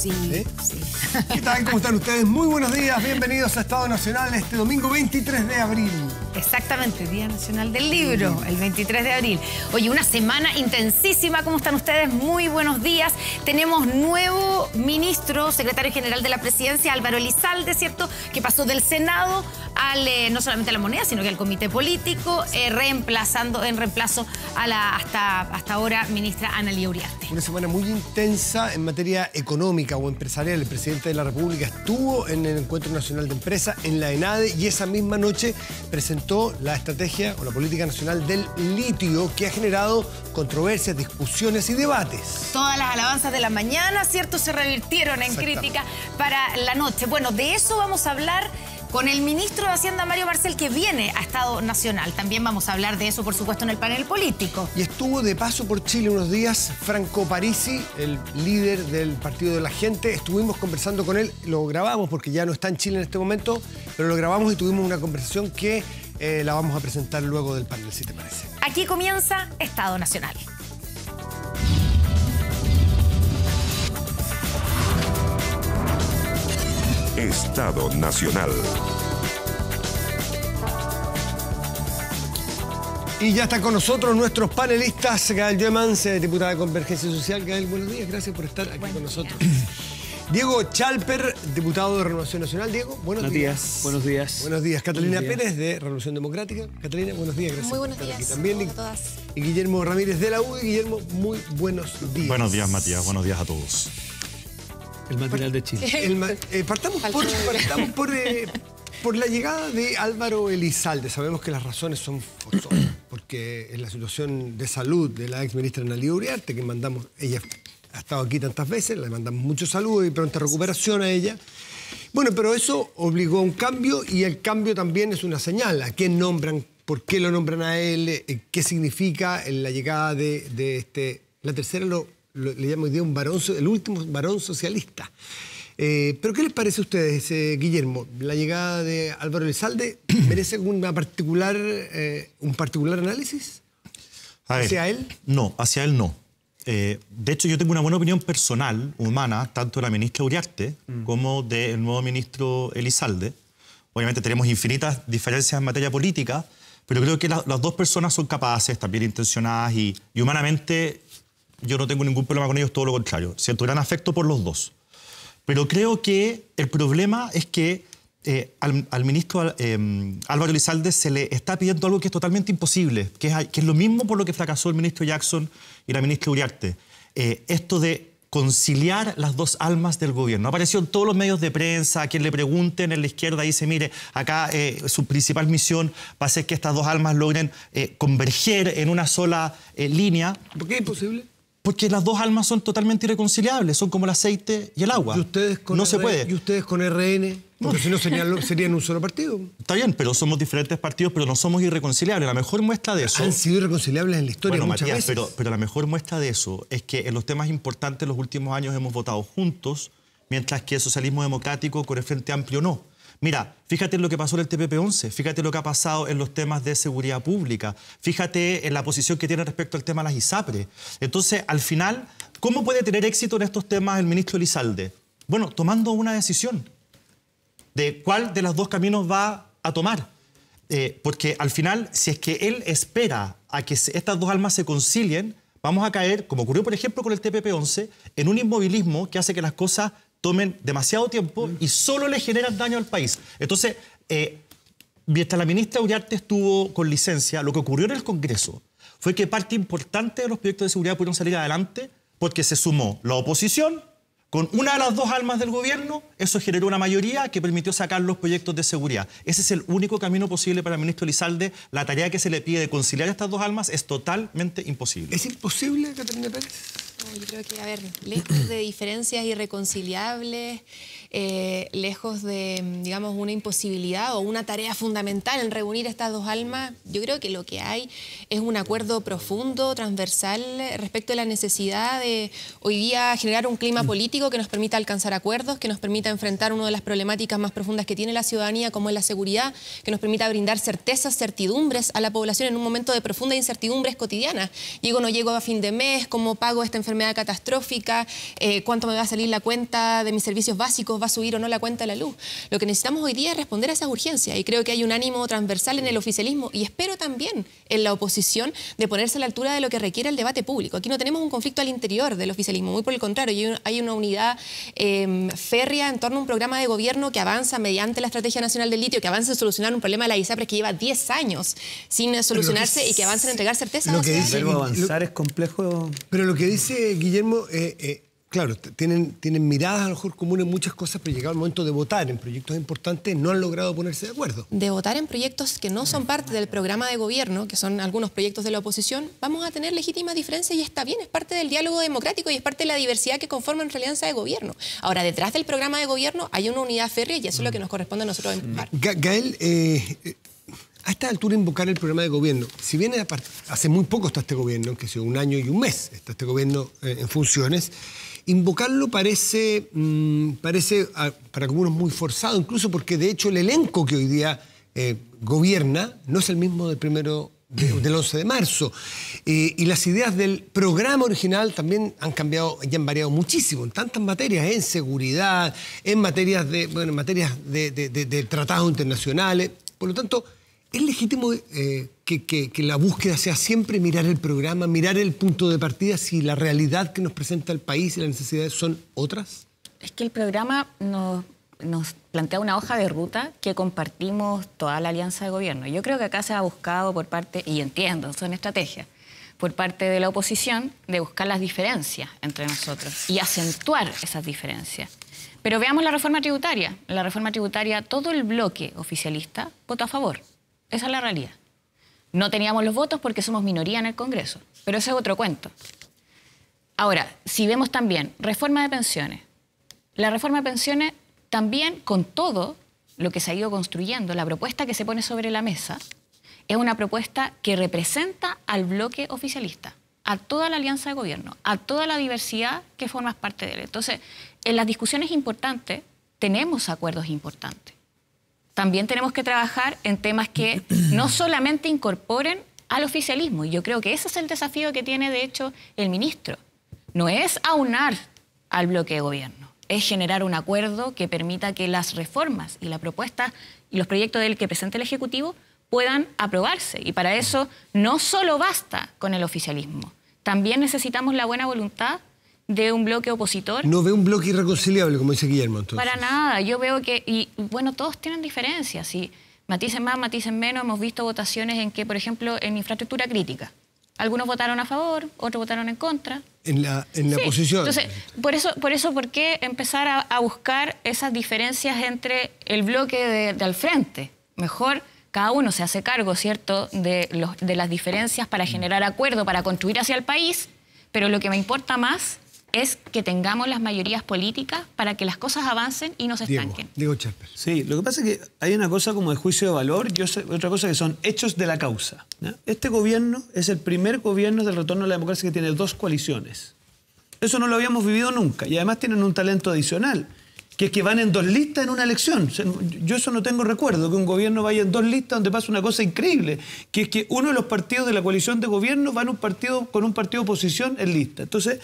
Sí, sí. ¿Qué tal? ¿Cómo están ustedes? Muy buenos días, bienvenidos a Estado Nacional este domingo 23 de abril. Exactamente, Día Nacional del Libro, el 23 de abril. Oye, una semana intensísima, ¿cómo están ustedes? Muy buenos días. Tenemos nuevo ministro, secretario general de la Presidencia, Álvaro Elizalde, ¿cierto? Que pasó del Senado al, no solamente a la moneda, sino que al comité político, en reemplazo a la hasta ahora ministra Ana Lía Uriarte. Una semana muy intensa en materia económica o empresarial. El presidente de la República estuvo en el Encuentro Nacional de Empresas, en la ENADE, y esa misma noche presentó la estrategia o la política nacional del litio, que ha generado controversias, discusiones y debates. Todas las alabanzas de la mañana, ¿cierto?, se revirtieron en crítica para la noche. Bueno, de eso vamos a hablar con el ministro de Hacienda, Mario Marcel, que viene a Estado Nacional. También vamos a hablar de eso, por supuesto, en el panel político. Y estuvo de paso por Chile unos días Franco Parisi, el líder del Partido de la Gente. Estuvimos conversando con él, lo grabamos porque ya no está en Chile en este momento, pero lo grabamos y tuvimos una conversación que la vamos a presentar luego del panel, si te parece. Aquí comienza Estado Nacional. Estado Nacional. Y ya está con nosotros nuestros panelistas, Gael Joemans, diputada de Convergencia Social. Gael, buenos días, gracias por estar aquí con nosotros. Diego Chalper, diputado de Renovación Nacional. Diego, buenos días. Buenos días. Buenos días. Catalina Pérez, de Revolución Democrática. Catalina, buenos días, gracias. Muy buenos días. Aquí también. A todas. Y Guillermo Ramírez, de la UDI. Guillermo, muy buenos días. Buenos días, Matías. Buenos días a todos. El matinal de Chile. Partamos por la llegada de Álvaro Elizalde. Sabemos que las razones son forzosas, porque en la situación de salud de la exministra Ana Lía Uriarte, que mandamos, ella ha estado aquí tantas veces, le mandamos muchos saludos y pronta recuperación a ella. Bueno, pero eso obligó a un cambio, y el cambio también es una señal. ¿A quién nombran? ¿Por qué lo nombran a él? ¿Qué significa la llegada de este... La tercera le llamo hoy día un varón, el último varón socialista. ¿Pero qué les parece a ustedes, Guillermo? ¿La llegada de Álvaro Elizalde merece un particular análisis? ¿Hacia él? No, hacia él no. De hecho, yo tengo una buena opinión personal, humana, tanto de la ministra Uriarte como del nuevo ministro Elizalde. Obviamente tenemos infinitas diferencias en materia política, pero creo que las dos personas son capaces, también intencionadas, y humanamente yo no tengo ningún problema con ellos, todo lo contrario. Siento gran afecto por los dos. Pero creo que el problema es que al ministro Álvaro Elizalde se le está pidiendo algo que es totalmente imposible, que es lo mismo por lo que fracasó el ministro Jackson y la ministra Uriarte. Esto de conciliar las dos almas del gobierno. Apareció en todos los medios de prensa, a quien le pregunten en la izquierda dice, mire, acá su principal misión va a ser que estas dos almas logren converger en una sola línea. ¿Por qué es imposible? Porque las dos almas son totalmente irreconciliables, son como el aceite y el agua. ¿Y ustedes con se puede. ¿Y ustedes con RN? Porque si no serían un solo partido. Está bien, pero somos diferentes partidos, pero no somos irreconciliables. La mejor muestra de eso... Han sido irreconciliables en la historia, bueno, muchas Matías, veces. pero la mejor muestra de eso es que en los temas importantes en los últimos años hemos votado juntos, mientras que el socialismo democrático con el Frente Amplio no. Mira, fíjate en lo que pasó en el TPP-11, fíjate lo que ha pasado en los temas de seguridad pública, fíjate en la posición que tiene respecto al tema de las ISAPRES. Entonces, al final, ¿cómo puede tener éxito en estos temas el ministro Elizalde? Bueno, tomando una decisión de cuál de los dos caminos va a tomar. Porque al final, si es que él espera a que estas dos almas se concilien, vamos a caer, como ocurrió por ejemplo con el TPP-11, en un inmovilismo que hace que las cosas tomen demasiado tiempo y solo le generan daño al país. Entonces, mientras la ministra Uriarte estuvo con licencia, lo que ocurrió en el Congreso fue que parte importante de los proyectos de seguridad pudieron salir adelante porque se sumó la oposición con una de las dos almas del gobierno. Eso generó una mayoría que permitió sacar los proyectos de seguridad. Ese es el único camino posible para el ministro Elizalde. La tarea que se le pide de conciliar estas dos almas es totalmente imposible. ¿Es imposible, Catalina Pérez? No, yo creo que, a ver, lejos de diferencias irreconciliables, lejos de, digamos, una imposibilidad o una tarea fundamental en reunir estas dos almas, yo creo que lo que hay es un acuerdo profundo, transversal, respecto de la necesidad de hoy día generar un clima político que nos permita alcanzar acuerdos, que nos permita enfrentar una de las problemáticas más profundas que tiene la ciudadanía, como es la seguridad, que nos permita brindar certezas, certidumbres a la población en un momento de profunda incertidumbre cotidiana. Llego o no llego a fin de mes, cómo pago esta enfermedad enfermedad catastrófica, cuánto me va a salir la cuenta de mis servicios básicos, va a subir o no la cuenta de la luz. Lo que necesitamos hoy día es responder a esas urgencias y creo que hay un ánimo transversal en el oficialismo y espero también en la oposición de ponerse a la altura de lo que requiere el debate público. Aquí no tenemos un conflicto al interior del oficialismo, muy por el contrario, hay una unidad férrea en torno a un programa de gobierno que avanza mediante la Estrategia Nacional del Litio, que avanza en solucionar un problema de la ISAPRES que lleva 10 años sin solucionarse y que avanza en entregar certezas a la ciudadanía. Pero avanzar es complejo. Pero lo que dice Guillermo, claro, tienen miradas a lo mejor comunes en muchas cosas, pero llegado el momento de votar en proyectos importantes no han logrado ponerse de acuerdo. De votar en proyectos que no son parte del programa de gobierno, que son algunos proyectos de la oposición, vamos a tener legítimas diferencias y está bien, es parte del diálogo democrático y es parte de la diversidad que conforma nuestra alianza de gobierno. Ahora, detrás del programa de gobierno hay una unidad férrea y eso es lo que nos corresponde a nosotros empujar. Gael, a esta altura invocar el programa de gobierno, si bien hace muy poco está este gobierno, que ha sido un año y un mes está este gobierno en funciones, invocarlo parece para algunos muy forzado, incluso porque de hecho el elenco que hoy día gobierna no es el mismo del 11 de marzo. Y las ideas del programa original también han cambiado y han variado muchísimo en tantas materias, en seguridad, en materias de tratados internacionales. Por lo tanto, ¿es legítimo que la búsqueda sea siempre mirar el programa, mirar el punto de partida, si la realidad que nos presenta el país y las necesidades son otras? Es que el programa nos plantea una hoja de ruta que compartimos toda la alianza de gobierno. Yo creo que acá se ha buscado por parte, y entiendo, son estrategias, por parte de la oposición de buscar las diferencias entre nosotros y acentuar esas diferencias. Pero veamos la reforma tributaria. En la reforma tributaria todo el bloque oficialista votó a favor. Esa es la realidad. No teníamos los votos porque somos minoría en el Congreso, pero ese es otro cuento. Ahora, si vemos también reforma de pensiones, la reforma de pensiones también, con todo lo que se ha ido construyendo, la propuesta que se pone sobre la mesa es una propuesta que representa al bloque oficialista, a toda la alianza de gobierno, a toda la diversidad que forma parte de él. Entonces, en las discusiones importantes tenemos acuerdos importantes. También tenemos que trabajar en temas que no solamente incorporen al oficialismo, y yo creo que ese es el desafío que tiene, de hecho, el ministro. No es aunar al bloque de gobierno, es generar un acuerdo que permita que las reformas y las propuestas y los proyectos del que presente el Ejecutivo puedan aprobarse. Y para eso no solo basta con el oficialismo, también necesitamos la buena voluntad de un bloque opositor. ¿No ve un bloque irreconciliable, como dice Guillermo, entonces? Para nada. Yo veo que, y bueno, todos tienen diferencias. Y maticen más, maticen menos. Hemos visto votaciones en que, por ejemplo, en infraestructura crítica, algunos votaron a favor, otros votaron en contra. En la sí. oposición. Entonces, ¿por qué empezar a buscar esas diferencias entre el bloque de al frente? Mejor cada uno se hace cargo, ¿cierto?, de las diferencias para generar acuerdo, para construir hacia el país, pero lo que me importa más es que tengamos las mayorías políticas para que las cosas avancen y no se estanquen. Diego Cherper. Sí, lo que pasa es que hay una cosa como de juicio de valor y otra cosa que son hechos de la causa, ¿no? Este gobierno es el primer gobierno del retorno a la democracia que tiene 2 coaliciones. Eso no lo habíamos vivido nunca y además tienen un talento adicional, que es que van en 2 listas en una elección. O sea, yo eso no tengo recuerdo, que un gobierno vaya en 2 listas donde pasa una cosa increíble, que es que uno de los partidos de la coalición de gobierno va en un partido, con un partido de oposición en lista. Entonces,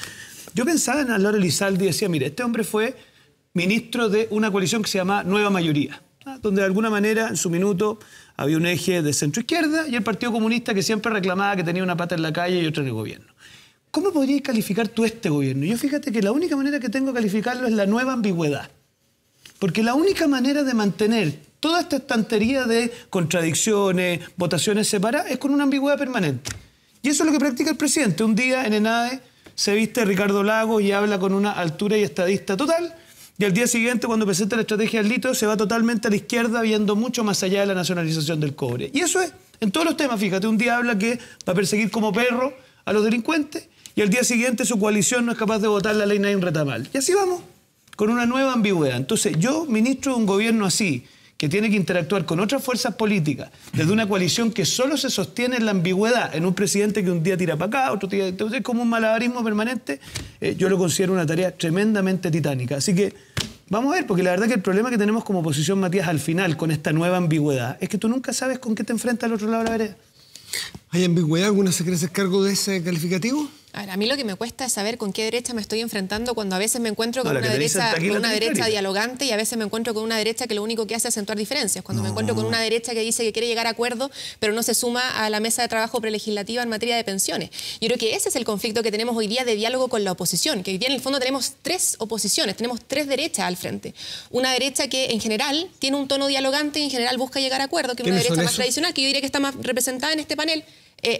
yo pensaba en Álvaro Elizalde y decía, mire, este hombre fue ministro de una coalición que se llama Nueva Mayoría, ¿no?, donde de alguna manera en su minuto había un eje de centro-izquierda y el Partido Comunista que siempre reclamaba que tenía una pata en la calle y otra en el gobierno. ¿Cómo podrías calificar tú este gobierno? Yo fíjate que la única manera que tengo de calificarlo es la nueva ambigüedad. Porque la única manera de mantener toda esta estantería de contradicciones, votaciones separadas, es con una ambigüedad permanente. Y eso es lo que practica el presidente. Un día en ENADE se viste Ricardo Lagos y habla con una altura y estadista total, y al día siguiente, cuando presenta la estrategia del litio, se va totalmente a la izquierda, viendo mucho más allá de la nacionalización del cobre. Y eso es en todos los temas, fíjate. Un día habla que va a perseguir como perro a los delincuentes, y al día siguiente su coalición no es capaz de votar la ley Nain Retamal. Y así vamos, con una nueva ambigüedad. Entonces, yo, ministro de un gobierno así, que tiene que interactuar con otras fuerzas políticas, desde una coalición que solo se sostiene en la ambigüedad, en un presidente que un día tira para acá, otro día... Entonces, es como un malabarismo permanente. Yo lo considero una tarea tremendamente titánica. Así que, vamos a ver, porque la verdad que el problema que tenemos como oposición, Matías, al final, con esta nueva ambigüedad, es que tú nunca sabes con qué te enfrentas al otro lado de la vereda. ¿Hay ambigüedad? ¿Alguna se quiere hacer cargo de ese calificativo? A mí lo que me cuesta es saber con qué derecha me estoy enfrentando cuando a veces me encuentro con No, una la que te dice derecha, hasta aquí con la una tenés derecha clarita. dialogante y a veces me encuentro con una derecha que lo único que hace es acentuar diferencias. Cuando me encuentro con una derecha que dice que quiere llegar a acuerdos, pero no se suma a la mesa de trabajo prelegislativa en materia de pensiones. Yo creo que ese es el conflicto que tenemos hoy día de diálogo con la oposición, que hoy día en el fondo tenemos tres oposiciones, tenemos tres derechas al frente. Una derecha que en general tiene un tono dialogante y en general busca llegar a acuerdos, que es una ¿Quiénes son derecha más esos? tradicional, que yo diría que está más representada en este panel.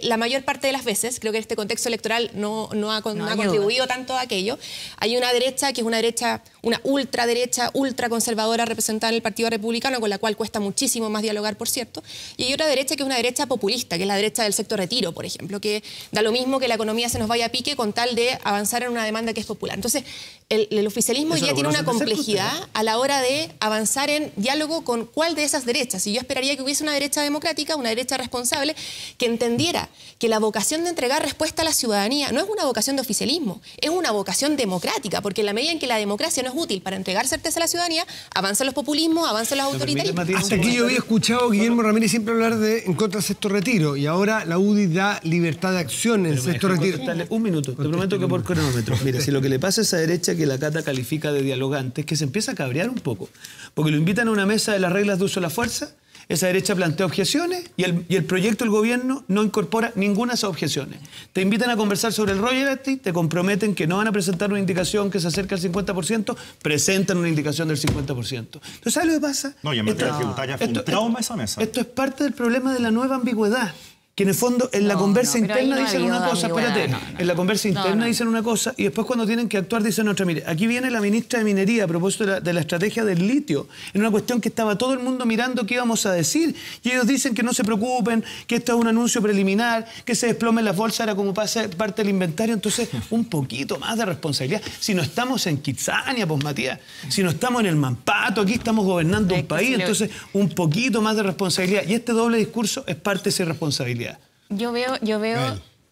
La mayor parte de las veces, creo que este contexto electoral no ha contribuido tanto a aquello. Hay una derecha que es una derecha, una ultraderecha, ultraconservadora representada en el Partido Republicano, con la cual cuesta muchísimo más dialogar, por cierto. Y hay otra derecha que es una derecha populista, que es la derecha del sector retiro, por ejemplo, que da lo mismo que la economía se nos vaya a pique con tal de avanzar en una demanda que es popular. Entonces, el oficialismo hoy Eso día lo tiene una conocen de cerca complejidad ustedes, a la hora de avanzar en diálogo con cuál de esas derechas. Y yo esperaría que hubiese una derecha democrática, una derecha responsable, que entendiera que la vocación de entregar respuesta a la ciudadanía no es una vocación de oficialismo, es una vocación democrática, porque en la medida en que la democracia no es útil para entregar certeza a la ciudadanía, avanzan los populismos, avanzan los autoritarismos. Matías, Hasta aquí yo había escuchado a Guillermo Ramírez siempre hablar de en contra del sexto retiro y ahora la UDI da libertad de acción en el sexto retiro. Contestarle un minuto, te prometo que por cronómetro. Mira, si lo que le pasa a esa derecha que la Cata califica de dialogante es que se empieza a cabrear un poco, porque lo invitan a una mesa de las reglas de uso de la fuerza, esa derecha plantea objeciones y el proyecto del gobierno no incorpora ninguna de esas objeciones. Te invitan a conversar sobre el royalty, te comprometen que no van a presentar una indicación que se acerca al 50%, presentan una indicación del 50%. Entonces, ¿sabes lo que pasa? No, y en materia tributaria fue un trauma esa mesa. Esto es parte del problema de la nueva ambigüedad. Que en el fondo, en la conversa pero ahí interna no ha dicen habido una cosa, ambigüedad, espérate, no. en la conversa interna dicen una cosa y después cuando tienen que actuar dicen otra. Mire, aquí viene la ministra de Minería a propósito de la estrategia del litio, en una cuestión que estaba todo el mundo mirando qué íbamos a decir y ellos dicen que no se preocupen, que esto es un anuncio preliminar, que se desplomen las bolsas era como para ser parte del inventario, entonces un poquito más de responsabilidad. Si no estamos en Kitsania, pues Matías, si no estamos en el Mampato, aquí estamos gobernando un país, entonces un poquito más de responsabilidad y este doble discurso es parte de esa irresponsabilidad. Yo veo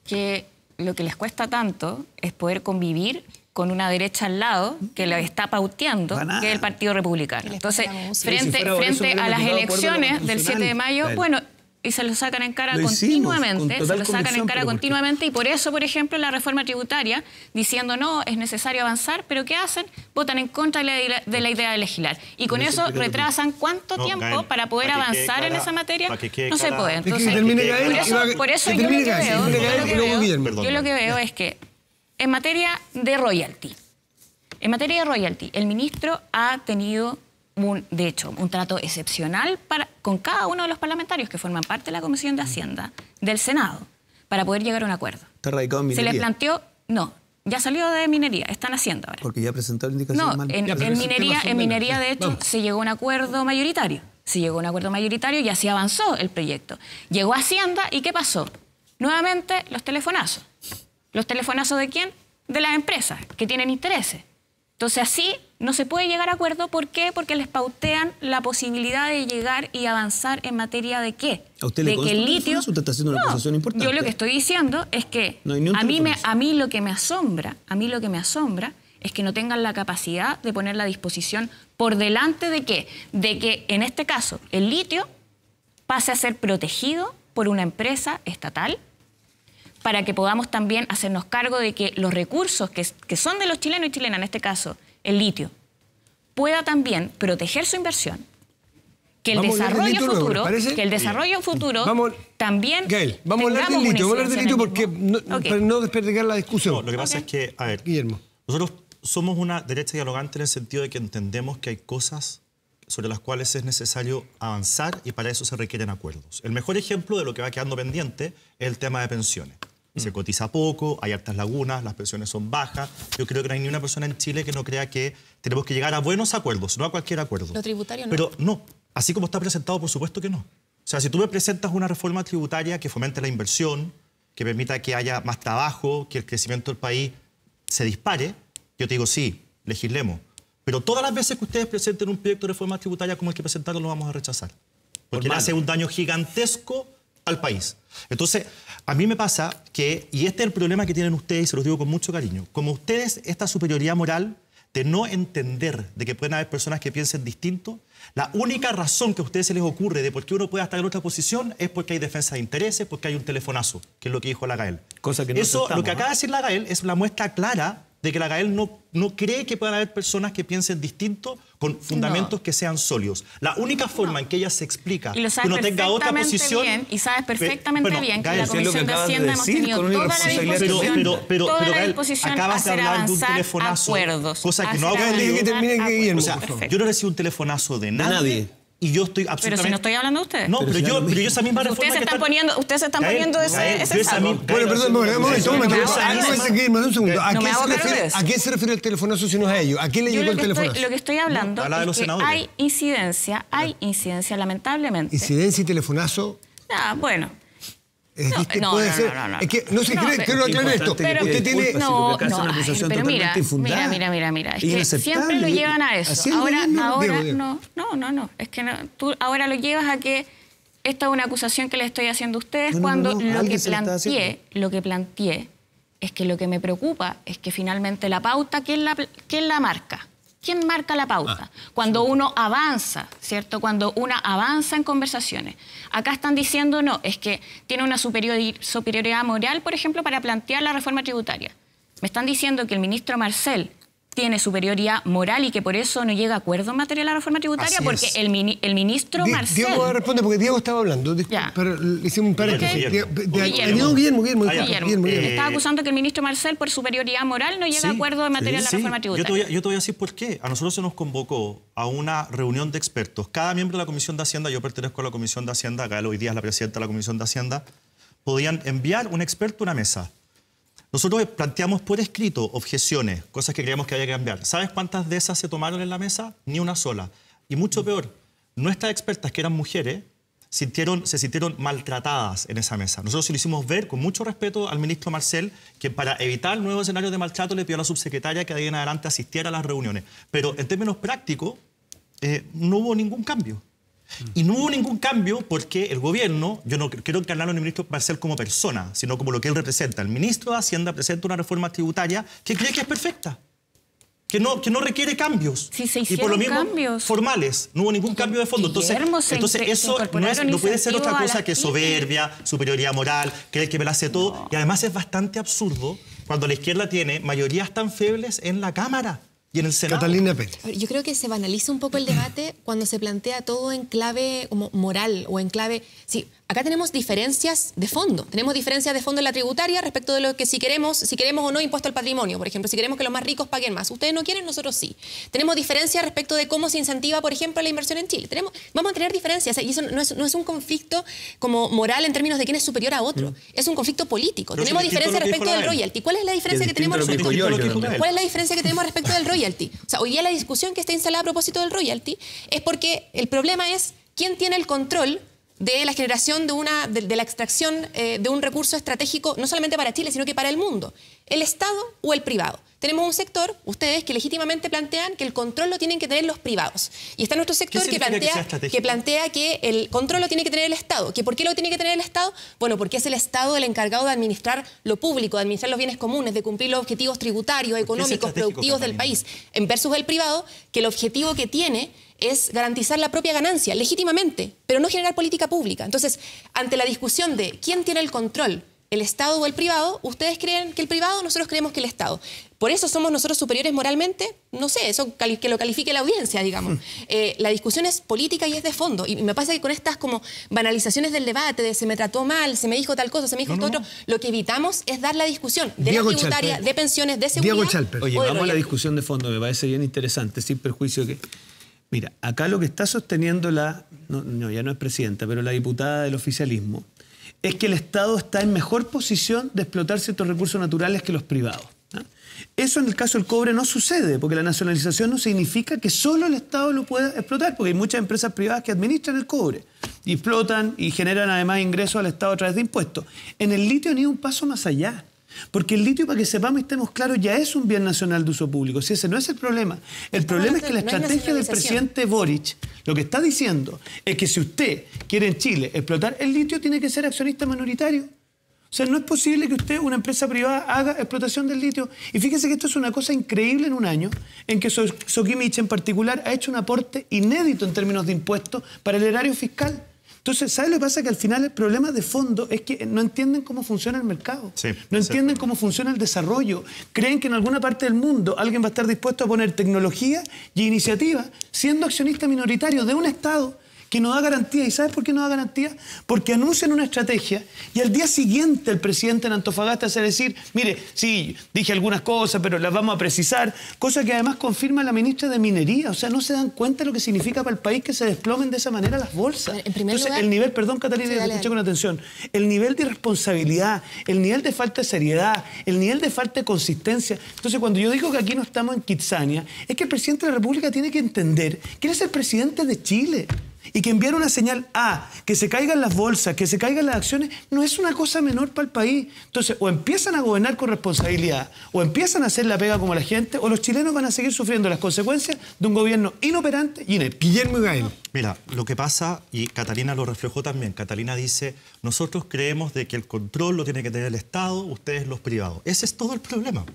que lo que les cuesta tanto es poder convivir con una derecha al lado que la está pauteando, que es el Partido Republicano. Entonces, frente a las elecciones del 7 de mayo, bueno, y se lo sacan en cara continuamente, y por eso, por ejemplo, la reforma tributaria, diciendo no, es necesario avanzar, pero ¿qué hacen? Votan en contra de la idea de legislar. Y con eso retrasan cuánto tiempo Gael, para poder para que avanzar quede en clara, esa materia, para que quede no se clara. puede. Es que Entonces, termine Gael, por eso yo lo que veo es que en materia de royalty, el ministro ha tenido un trato excepcional con cada uno de los parlamentarios que forman parte de la Comisión de Hacienda del Senado para poder llegar a un acuerdo. Está radicado en Se minería. les planteó, no, ya salió de minería, están haciendo ahora. Porque ya presentó la indicación No, mal. en minería de hecho se llegó a un acuerdo mayoritario. Y así avanzó el proyecto. Llegó a Hacienda y ¿qué pasó? Nuevamente los telefonazos. ¿Los telefonazos de quién? De las empresas que tienen intereses. Entonces así no se puede llegar a acuerdo. ¿Por qué? Porque les pautean la posibilidad de llegar y avanzar en materia de ¿qué? ¿A usted de le que consta el un litio... telefonazo? Usted está haciendo una acusación importante. Yo lo que estoy diciendo es que No hay ni un a mí telefonazo. lo que me asombra es que no tengan la capacidad de poner la disposición por delante de ¿qué? De que en este caso el litio pase a ser protegido por una empresa estatal para que podamos también hacernos cargo de que los recursos que son de los chilenos y chilenas, en este caso el litio, pueda también proteger su inversión, que el desarrollo futuro también Gael, vamos a hablar del litio, porque para no desperdigar la discusión. No, lo que pasa es que, a ver, Guillermo. nosotros somos una derecha dialogante en el sentido de que entendemos que hay cosas sobre las cuales es necesario avanzar y para eso se requieren acuerdos. El mejor ejemplo de lo que va quedando pendiente es el tema de pensiones. Se cotiza poco, hay hartas lagunas, las pensiones son bajas. Yo creo que no hay ni una persona en Chile que no crea que tenemos que llegar a buenos acuerdos, no a cualquier acuerdo. Lo tributario no. Pero no, así como está presentado, por supuesto que no. O sea, si tú me presentas una reforma tributaria que fomente la inversión, que permita que haya más trabajo, que el crecimiento del país se dispare, yo te digo sí, legislemos. Pero todas las veces que ustedes presenten un proyecto de reforma tributaria como el que presentaron, lo vamos a rechazar. Porque le hace un daño gigantesco al país. Entonces, a mí me pasa que, y este es el problema que tienen ustedes, y se los digo con mucho cariño, como ustedes, esta superioridad moral de no entender de que pueden haber personas que piensen distinto, la única razón que a ustedes se les ocurre de por qué uno puede estar en otra posición es porque hay defensa de intereses, porque hay un telefonazo, que es lo que dijo la Gael. Cosa que no Eso, aceptamos, lo que acaba de decir la Gael es la muestra clara de que la Gael no cree que puedan haber personas que piensen distinto con fundamentos que sean sólidos. La única forma en que ella se explica Y lo que sabes uno tenga otra posición... bien, y sabes perfectamente bien que Gael, la Comisión de Hacienda hemos tenido toda la disposición, toda la disposición a acabas de hacer hablar de un avanzar telefonazo, acuerdos. cosa que no ha hacer ocurrido. Que termine, avanzar Guillermo, O sea, por favor. yo no recibo un telefonazo de nadie. Y yo estoy absolutamente... Pero si no estoy hablando de ustedes. No, pero yo esa misma reforma Ustedes se que están poniendo Gael, ese yo esa saco. misma- Bueno, perdón, un momento. Un segundo. ¿A No me quién hago se cargo de refiere? eso. ¿A quién se refiere el telefonazo si no es a ellos? ¿A quién le Yo llegó lo el que, telefonazo? lo que estoy hablando hablaba de los es que senadores. hay incidencia, lamentablemente. Incidencia y telefonazo. Bueno. Puede ser. Es que no se cree, quiero aclarar esto. Pero- Usted tiene. No, acá es una acusación pero totalmente infundada. mira. Es que Inaceptable. siempre lo llevan a eso. Así es, Ahora, Diego. no. Es que tú ahora lo llevas a que esta es una acusación que le estoy haciendo a ustedes No, cuando alguien lo se la está haciendo. que planteé es que lo que me preocupa es que finalmente la pauta, ¿quién la marca? ¿Quién marca la pauta? Cuando uno avanza, ¿cierto? Cuando uno avanza en conversaciones. Acá están diciendo, no, es que tiene una superioridad moral, por ejemplo, para plantear la reforma tributaria. Me están diciendo que el ministro Marcel tiene superioridad moral y que por eso no llega a acuerdo en materia de la reforma tributaria, Así porque es. el ministro Marcel... Diego responde porque Diego estaba hablando. Ya. Pero le hicimos un paréntesis. Guillermo. Guillermo. Estaba acusando que el ministro Marcel, por superioridad moral, no llega a acuerdo en materia de la reforma tributaria. Yo te voy a decir por qué. A nosotros se nos convocó a una reunión de expertos. Cada miembro de la Comisión de Hacienda, yo pertenezco a la Comisión de Hacienda, Gael hoy día es la presidenta de la Comisión de Hacienda, podían enviar un experto a una mesa. Nosotros planteamos por escrito objeciones, cosas que creíamos que había que cambiar. ¿Sabes cuántas de esas se tomaron en la mesa? Ni una sola. Y mucho peor, nuestras expertas, que eran mujeres, se sintieron maltratadas en esa mesa. Nosotros se lo hicimos ver con mucho respeto al ministro Marcel, que para evitar nuevos escenarios de maltrato le pidió a la subsecretaria que de ahí en adelante asistiera a las reuniones. Pero en términos prácticos, no hubo ningún cambio. Y no hubo ningún cambio porque el gobierno, yo no quiero encarnarlo en el ministro Marcel como persona, sino como lo que él representa. El ministro de Hacienda presenta una reforma tributaria que cree que es perfecta, que no requiere cambios. Sí, se y por lo mismo, cambios formales, no hubo ningún cambio de fondo. Entonces eso no puede ser otra cosa que soberbia, superioridad moral, creer que me la hace todo. Y además es bastante absurdo cuando la izquierda tiene mayorías tan febles en la Cámara y en el Senado. Catalina Pérez. Yo creo que se banaliza un poco el debate cuando se plantea todo en clave como moral o en clave... Sí, acá tenemos diferencias de fondo. Tenemos diferencias de fondo en la tributaria respecto de lo que si queremos o no impuesto al patrimonio, por ejemplo, si queremos que los más ricos paguen más. Ustedes no quieren, nosotros sí. Tenemos diferencias respecto de cómo se incentiva, por ejemplo, la inversión en Chile. Vamos a tener diferencias. Y eso no es un conflicto como moral en términos de quién es superior a otro. Es un conflicto político. Pero tenemos si diferencias respecto del royalty. ¿Cuál es la diferencia que tenemos respecto del royalty? ¿Cuál es la diferencia que tenemos respecto del royalty? O sea, hoy día la discusión que está instalada a propósito del royalty es porque el problema es quién tiene el control de la generación de la extracción de un recurso estratégico, no solamente para Chile, sino que para el mundo. ¿El Estado o el privado? Tenemos un sector, ustedes, que legítimamente plantean que el control lo tienen que tener los privados. Y está nuestro sector que plantea que el control lo tiene que tener el Estado. ¿Que ¿Por qué lo tiene que tener el Estado? Bueno, porque es el Estado el encargado de administrar lo público, de administrar los bienes comunes, de cumplir los objetivos tributarios, económicos, productivos del país. En versus el privado, que el objetivo que tiene es garantizar la propia ganancia, legítimamente, pero no generar política pública. Entonces, ante la discusión de quién tiene el control, el Estado o el privado, ustedes creen que el privado, nosotros creemos que el Estado. ¿Por eso somos nosotros superiores moralmente? No sé, eso que lo califique la audiencia, digamos. La discusión es política y es de fondo. Y me pasa que con estas como banalizaciones del debate, de se me trató mal, se me dijo tal cosa, se me dijo esto otro, lo que evitamos es dar la discusión de la tributaria, de pensiones, de seguridad. Oye, vamos a la discusión de fondo, me parece bien interesante, sin perjuicio que... Mira, acá lo que está sosteniendo ya no es presidenta, pero la diputada del oficialismo, es que el Estado está en mejor posición de explotar ciertos recursos naturales que los privados. Eso en el caso del cobre no sucede, porque la nacionalización no significa que solo el Estado lo pueda explotar, porque hay muchas empresas privadas que administran el cobre y explotan y generan además ingresos al Estado a través de impuestos. En el litio han ido un paso más allá. Porque el litio, para que sepamos y estemos claros, ya es un bien nacional de uso público. Si ese no es el problema. El problema es que la estrategia del presidente Boric lo que está diciendo es que si usted quiere en Chile explotar el litio, tiene que ser accionista minoritario. O sea, no es posible que usted, una empresa privada, haga explotación del litio. Y fíjese que esto es una cosa increíble en un año en que Sokimich en particular ha hecho un aporte inédito en términos de impuestos para el erario fiscal. Entonces, ¿sabe lo que pasa? Que al final el problema de fondo es que no entienden cómo funciona el mercado. Sí, no entienden cómo funciona el desarrollo. Creen que en alguna parte del mundo alguien va a estar dispuesto a poner tecnología y iniciativa siendo accionista minoritario de un Estado que no da garantía. ¿Y sabes por qué no da garantía? Porque anuncian una estrategia y al día siguiente el presidente en Antofagasta se decir, mire, sí, dije algunas cosas, pero las vamos a precisar, cosa que además confirma la ministra de Minería. O sea, no se dan cuenta de lo que significa para el país que se desplomen de esa manera las bolsas. En primer Entonces, lugar, el nivel, perdón, Catalina, sí, te escuché con atención, el nivel de irresponsabilidad, el nivel de falta de seriedad, el nivel de falta de consistencia. Entonces, cuando yo digo que aquí no estamos en Kitsania, es que el presidente de la República tiene que entender que él es el presidente de Chile. Y que enviar una señal que se caigan las bolsas, que se caigan las acciones, no es una cosa menor para el país. Entonces, o empiezan a gobernar con responsabilidad, o empiezan a hacer la pega como la gente, o los chilenos van a seguir sufriendo las consecuencias de un gobierno inoperante y inepto. Guillermo Gael. Mira, lo que pasa, y Catalina lo reflejó también, Catalina dice, nosotros creemos de que el control lo tiene que tener el Estado, ustedes los privados. Ese es todo el problema.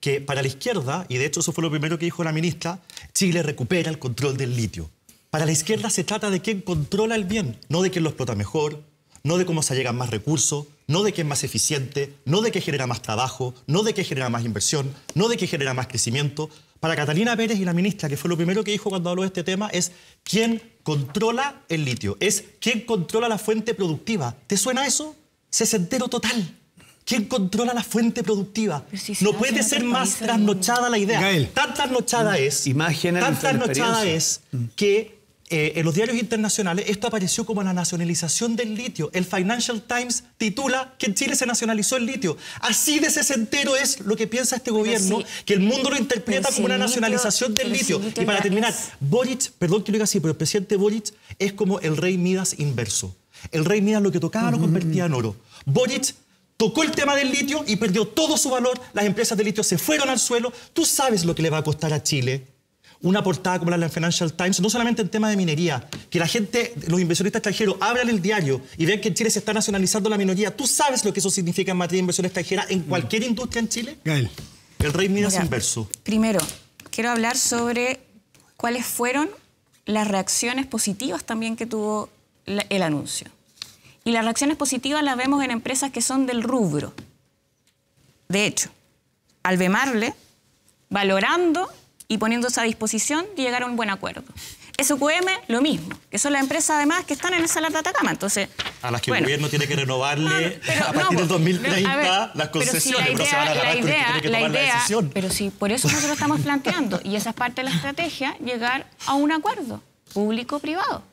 Que para la izquierda, y de hecho eso fue lo primero que dijo la ministra, Chile recupera el control del litio. Para la izquierda se trata de quién controla el bien, no de quién lo explota mejor, no de cómo se llegan más recursos, no de quién es más eficiente, no de qué genera más trabajo, no de qué genera más inversión, no de qué genera más crecimiento. Para Catalina Pérez y la ministra, que fue lo primero que dijo cuando habló de este tema, es quién controla el litio, es quién controla la fuente productiva. ¿Te suena eso? Sesentero total. ¿Quién controla la fuente productiva? No puede ser más trasnochada la idea. Gael. Tan trasnochada es, tan trasnochada es que en los diarios internacionales esto apareció como la nacionalización del litio. El Financial Times titula que en Chile se nacionalizó el litio. Así de sesentero es lo que piensa este gobierno, que el mundo lo interpreta como una nacionalización del litio. Y para terminar, Boric, perdón que lo diga así, pero el presidente Boric es como el rey Midas inverso. El rey Midas lo que tocaba lo convertía en oro. Boric tocó el tema del litio y perdió todo su valor. Las empresas de litio se fueron al suelo. ¿Tú sabes lo que le va a costar a Chile una portada como la de la Financial Times? No solamente en tema de minería. Que la gente, los inversionistas extranjeros, abran el diario y vean que en Chile se está nacionalizando la minería. ¿Tú sabes lo que eso significa en materia de inversión extranjera en cualquier industria en Chile? Gael. El rey Midas inverso. Primero, quiero hablar sobre cuáles fueron las reacciones positivas también que tuvo el anuncio. Y las reacciones positivas las vemos en empresas que son del rubro. De hecho, Albemarle, valorando y poniéndose a disposición de llegar a un buen acuerdo. SQM, lo mismo, que son las empresas además que están en esa lata de Atacama. Entonces, a las que el gobierno tiene que renovarle a partir del 2030 las concesiones, pero se van a agarrar porque tiene que tomar la decisión. Pero sí, por eso nosotros estamos planteando, y esa es parte de la estrategia, llegar a un acuerdo público-privado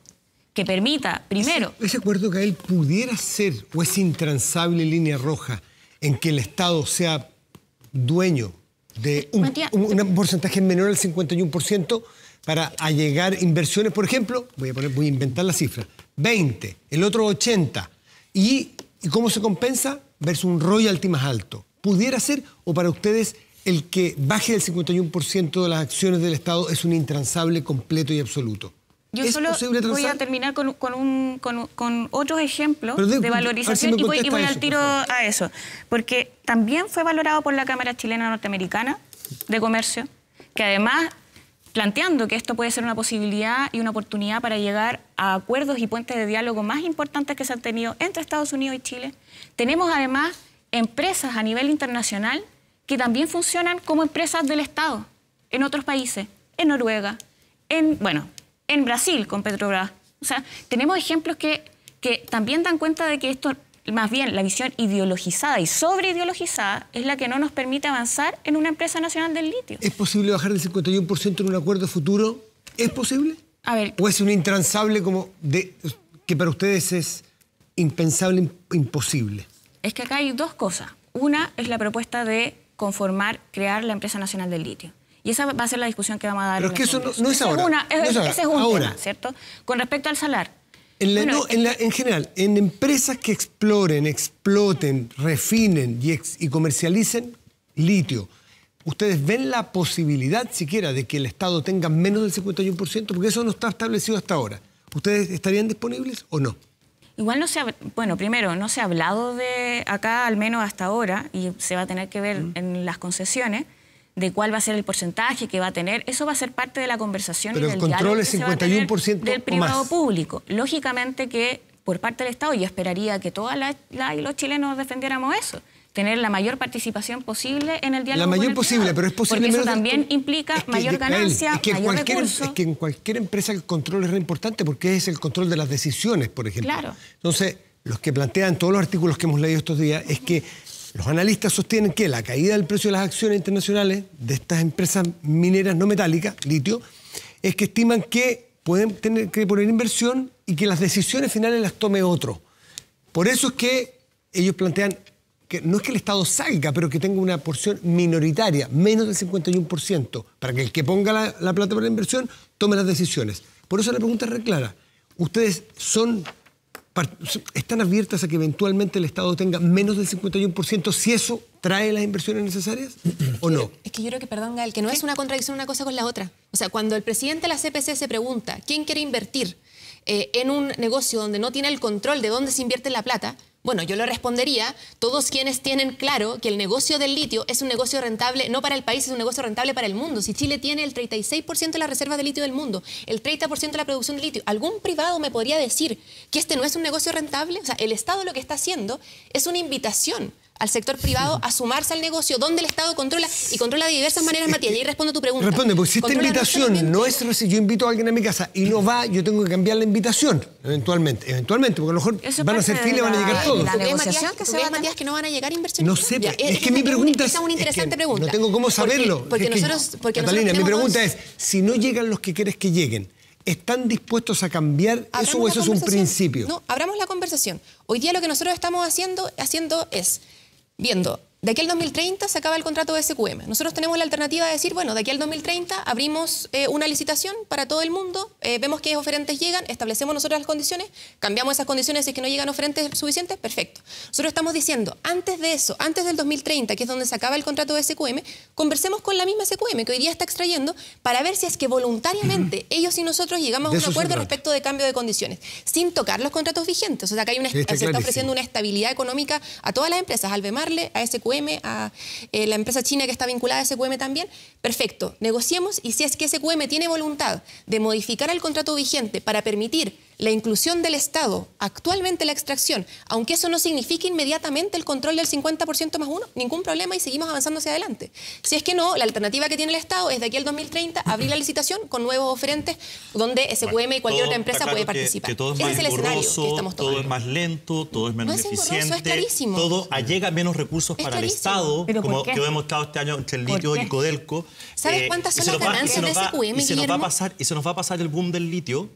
que permita, primero... ¿Ese acuerdo, Gael, pudiera ser o es intransable línea roja en que el Estado sea dueño de un porcentaje menor al 51% para allegar inversiones? Por ejemplo, voy a inventar la cifra, 20, el otro 80. ¿Y cómo se compensa? Versus un royalty más alto. ¿Pudiera ser o para ustedes el que baje del 51% de las acciones del Estado es un intransable completo y absoluto? Yo solo voy a terminar con otros ejemplos de valorización y voy al tiro a eso. Porque también fue valorado por la Cámara Chilena Norteamericana de Comercio, que además, planteando que esto puede ser una posibilidad y una oportunidad para llegar a acuerdos y puentes de diálogo más importantes que se han tenido entre Estados Unidos y Chile, tenemos además empresas a nivel internacional que también funcionan como empresas del Estado en otros países, en Noruega, en Brasil con Petrobras. O sea, tenemos ejemplos que también dan cuenta de que esto, más bien la visión ideologizada y sobreideologizada, es la que no nos permite avanzar en una empresa nacional del litio. ¿Es posible bajar del 51% en un acuerdo futuro? ¿Es posible? A ver, ¿O es un intransable que para ustedes es impensable, imposible? Es que acá hay dos cosas. Una es la propuesta de crear la empresa nacional del litio. Y esa va a ser la discusión que vamos a dar. Pero es que eso no es ahora. Ese es un tema, ¿cierto? Con respecto al salar. En general, en empresas que exploten, refinen y comercialicen litio, ¿ustedes ven la posibilidad siquiera de que el Estado tenga menos del 51%? Porque eso no está establecido hasta ahora. ¿Ustedes estarían disponibles o no? Igual no se ha, bueno, primero, no se ha hablado de acá, al menos hasta ahora, y se va a tener que ver en las concesiones, de cuál va a ser el porcentaje que va a tener. Eso va a ser parte de la conversación pero y del el control diálogo es que se va a tener 51% del o privado más. público. Lógicamente que por parte del Estado, yo esperaría que todas y los chilenos defendiéramos eso. Tener la mayor participación posible en el diálogo. La mayor con el posible, privado, pero es posible porque eso menos también del- implica Es que, mayor ganancia, es que mayor es recurso. que en cualquier empresa el control es re importante porque es el control de las decisiones, por ejemplo. Claro. Entonces, los que plantean todos los artículos que hemos leído estos días es que los analistas sostienen que la caída del precio de las acciones internacionales de estas empresas mineras no metálicas, litio, es que estiman que pueden tener que poner inversión y que las decisiones finales las tome otro. Por eso es que ellos plantean que no es que el Estado salga, pero que tenga una porción minoritaria, menos del 51%, para que el que ponga la plata para la inversión tome las decisiones. Por eso la pregunta es re clara. ¿Ustedes están abiertas a que eventualmente el Estado tenga menos del 51% si eso trae las inversiones necesarias o no? Es que yo creo que, perdón, Gael, que no es una contradicción una cosa con la otra. O sea, cuando el presidente de la CPC se pregunta quién quiere invertir en un negocio donde no tiene el control de dónde se invierte la plata, bueno, yo le respondería, todos quienes tienen claro que el negocio del litio es un negocio rentable, no para el país, es un negocio rentable para el mundo. Si Chile tiene el 36% de las reservas de litio del mundo, el 30% de la producción de litio, ¿algún privado me podría decir que este no es un negocio rentable? O sea, el Estado lo que está haciendo es una invitación al sector privado a sumarse al negocio donde el Estado controla y controla de diversas maneras, Matías. Y ahí respondo a tu pregunta. Responde, porque si esta Controla invitación no es yo invito a alguien a mi casa y no va, yo tengo que cambiar la invitación, eventualmente, porque a lo mejor Eso van a parte hacer fila y de van a llegar la- todos. la ¿Tú crees, negociación Matías, que tú se crees, va a dar? Matías, que no van a llegar inversionistas? No sé, Ya, es que mi pregunta esa es una interesante pregunta. No tengo cómo saberlo. Porque Es que, nosotros Catalina, mi tenemos pregunta dos- es, si no llegan los que quieres que lleguen, ¿están dispuestos a cambiar eso Abramos o la eso es un conversación. principio? No, abramos la conversación. Hoy día lo que nosotros estamos haciendo es viendo. De aquí al 2030 se acaba el contrato de SQM. Nosotros tenemos la alternativa de decir, bueno, de aquí al 2030 abrimos una licitación para todo el mundo, vemos qué oferentes llegan, establecemos nosotros las condiciones, cambiamos esas condiciones si es que no llegan oferentes suficientes, perfecto. Nosotros estamos diciendo, antes de eso, antes del 2030, que es donde se acaba el contrato de SQM, conversemos con la misma SQM que hoy día está extrayendo para ver si es que voluntariamente ellos y nosotros llegamos a De un eso se acuerdo trata. respecto de cambio de condiciones, sin tocar los contratos vigentes. O sea, que hay Sí, está se está clarísimo. ofreciendo una estabilidad económica a todas las empresas, al Bemarle, a SQM, a la empresa china que está vinculada a SQM también. Perfecto, negociemos y si es que SQM tiene voluntad de modificar el contrato vigente para permitir la inclusión del Estado, actualmente la extracción, aunque eso no signifique inmediatamente el control del 50% más uno, ningún problema y seguimos avanzando hacia adelante. Si es que no, la alternativa que tiene el Estado es de aquí al 2030 abrir la licitación con nuevos oferentes donde SQM y cualquier otra empresa puede participar. Que todo es Ese más es el escenario que engorroso, estamos todo tomando. es más lento, todo es menos No es engorroso, eficiente, es clarísimo. todo allega menos recursos Es para el clarísimo. Estado, ¿Pero por como qué? quedó demostrado este año entre el ¿Por litio qué? y Codelco. ¿Sabes cuántas son las ganancias de SQM, y se nos va a Guillermo? pasar y se nos va a pasar el boom del litio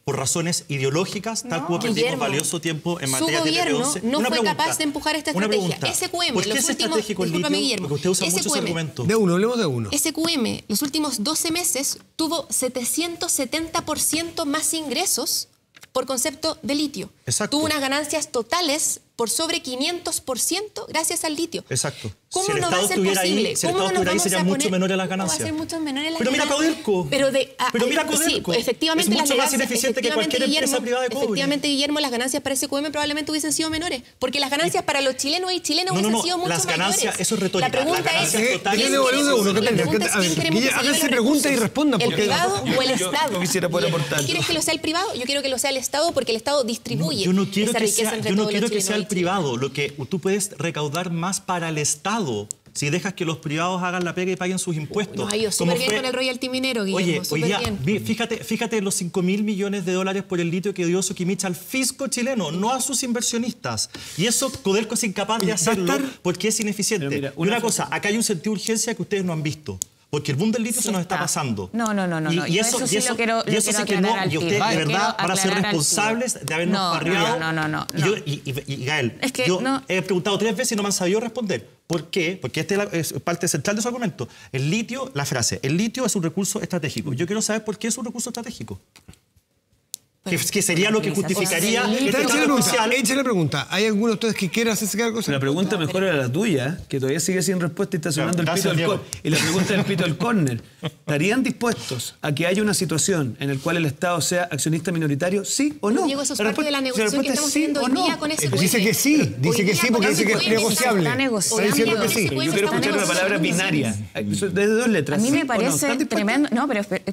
por razones ideológicas, tal como perdimos Guillermo, valioso tiempo en su materia de gobierno TP11. no Una fue pregunta, capaz de empujar esta una estrategia. pregunta. SQM, ¿Por qué los es últimos- estratégico el discúlpame, litio? Guillermo, Porque usted usa mucho ese SQM. argumento. De uno, hablemos de uno. SQM, los últimos 12 meses, tuvo 770% más ingresos por concepto de litio. Exacto. Tuvo unas ganancias totales por sobre 500% gracias al litio. Exacto. ¿Cómo Si el no va Estado a ser estuviera ahí, posible? si el ¿Cómo Estado no nos estuviera ahí, vamos serían a mucho poner- menores las ¿Cómo va a ganancias. ser mucho menores las Pero mira ganancias? Codelco. Pero mira Codelco. Sí, efectivamente Es mucho las más ganancias- ineficiente que cualquier efectivamente, empresa privada de cobre. Efectivamente, Guillermo, las ganancias para SQM probablemente hubiesen sido menores, porque las ganancias para los chilenos y chilenas hubiesen sido mucho las ganancias, mayores. eso es retórica. La pregunta Las ganancias es, totales- ¿quién Yo le queremos- de uno, la Catalina, pregunta es, a ver, ¿quién queremos que se háganse lleve los pregunta y recursos? respondan, ¿El porque- privado o el Estado? yo quisiera poder aportar. ¿Quieres que lo sea el privado? Yo quiero que lo sea el Estado porque el Estado distribuye Yo no quiero esa que riqueza sea, entre yo no todos quiero los que sea el chilenos y chilenas. privado. Lo que tú puedes recaudar más para el Estado si dejas que los privados hagan la pega y paguen sus impuestos. Nos ha ido Como súper bien fue- con el royalty minero, Guillermo. Oye, hoy súper día, bien. fíjate los 5.000 millones de dólares por el litio que dio Soquimich al fisco chileno, no a sus inversionistas. Y eso Codelco es incapaz de Oye, va a hacerlo estar- porque es ineficiente. Pero mira, Y una cosa, acá hay un sentido de urgencia que ustedes no han visto. Porque el boom del litio Sí se nos está está. pasando. No. Y Yo eso sí lo quiero sí que aclarar no. al Y tiro. ustedes de Quiero verdad van a ser aclarar al responsables tiro. de habernos No, barriado. no. Y Gael, Es que yo no. he preguntado 3 veces y no me han sabido responder. ¿Por qué? Porque esta es parte central de su argumento. El litio, la frase, el litio es un recurso estratégico. Yo quiero saber por qué es un recurso estratégico. que sería lo que justificaría el tema social. Eche la pregunta. ¿Hay alguno de ustedes que quiera hacerse cargo? La pregunta mejor era la tuya, que todavía sigue sin respuesta y está sonando Claro, el pito gracias, del córner. Y la pregunta del pito del córner. ¿Estarían dispuestos a que haya una situación en la cual el Estado sea accionista minoritario, sí o no? Diego, eso es parte de la negociación que estamos teniendo hoy día con ese Dice que sí, dice que sí porque dice que es negociable. Está diciendo que sí. Yo quiero escuchar la palabra binaria. De dos letras. A mí ¿sí me o no? parece ¿Están dispuestos? tremendo, no,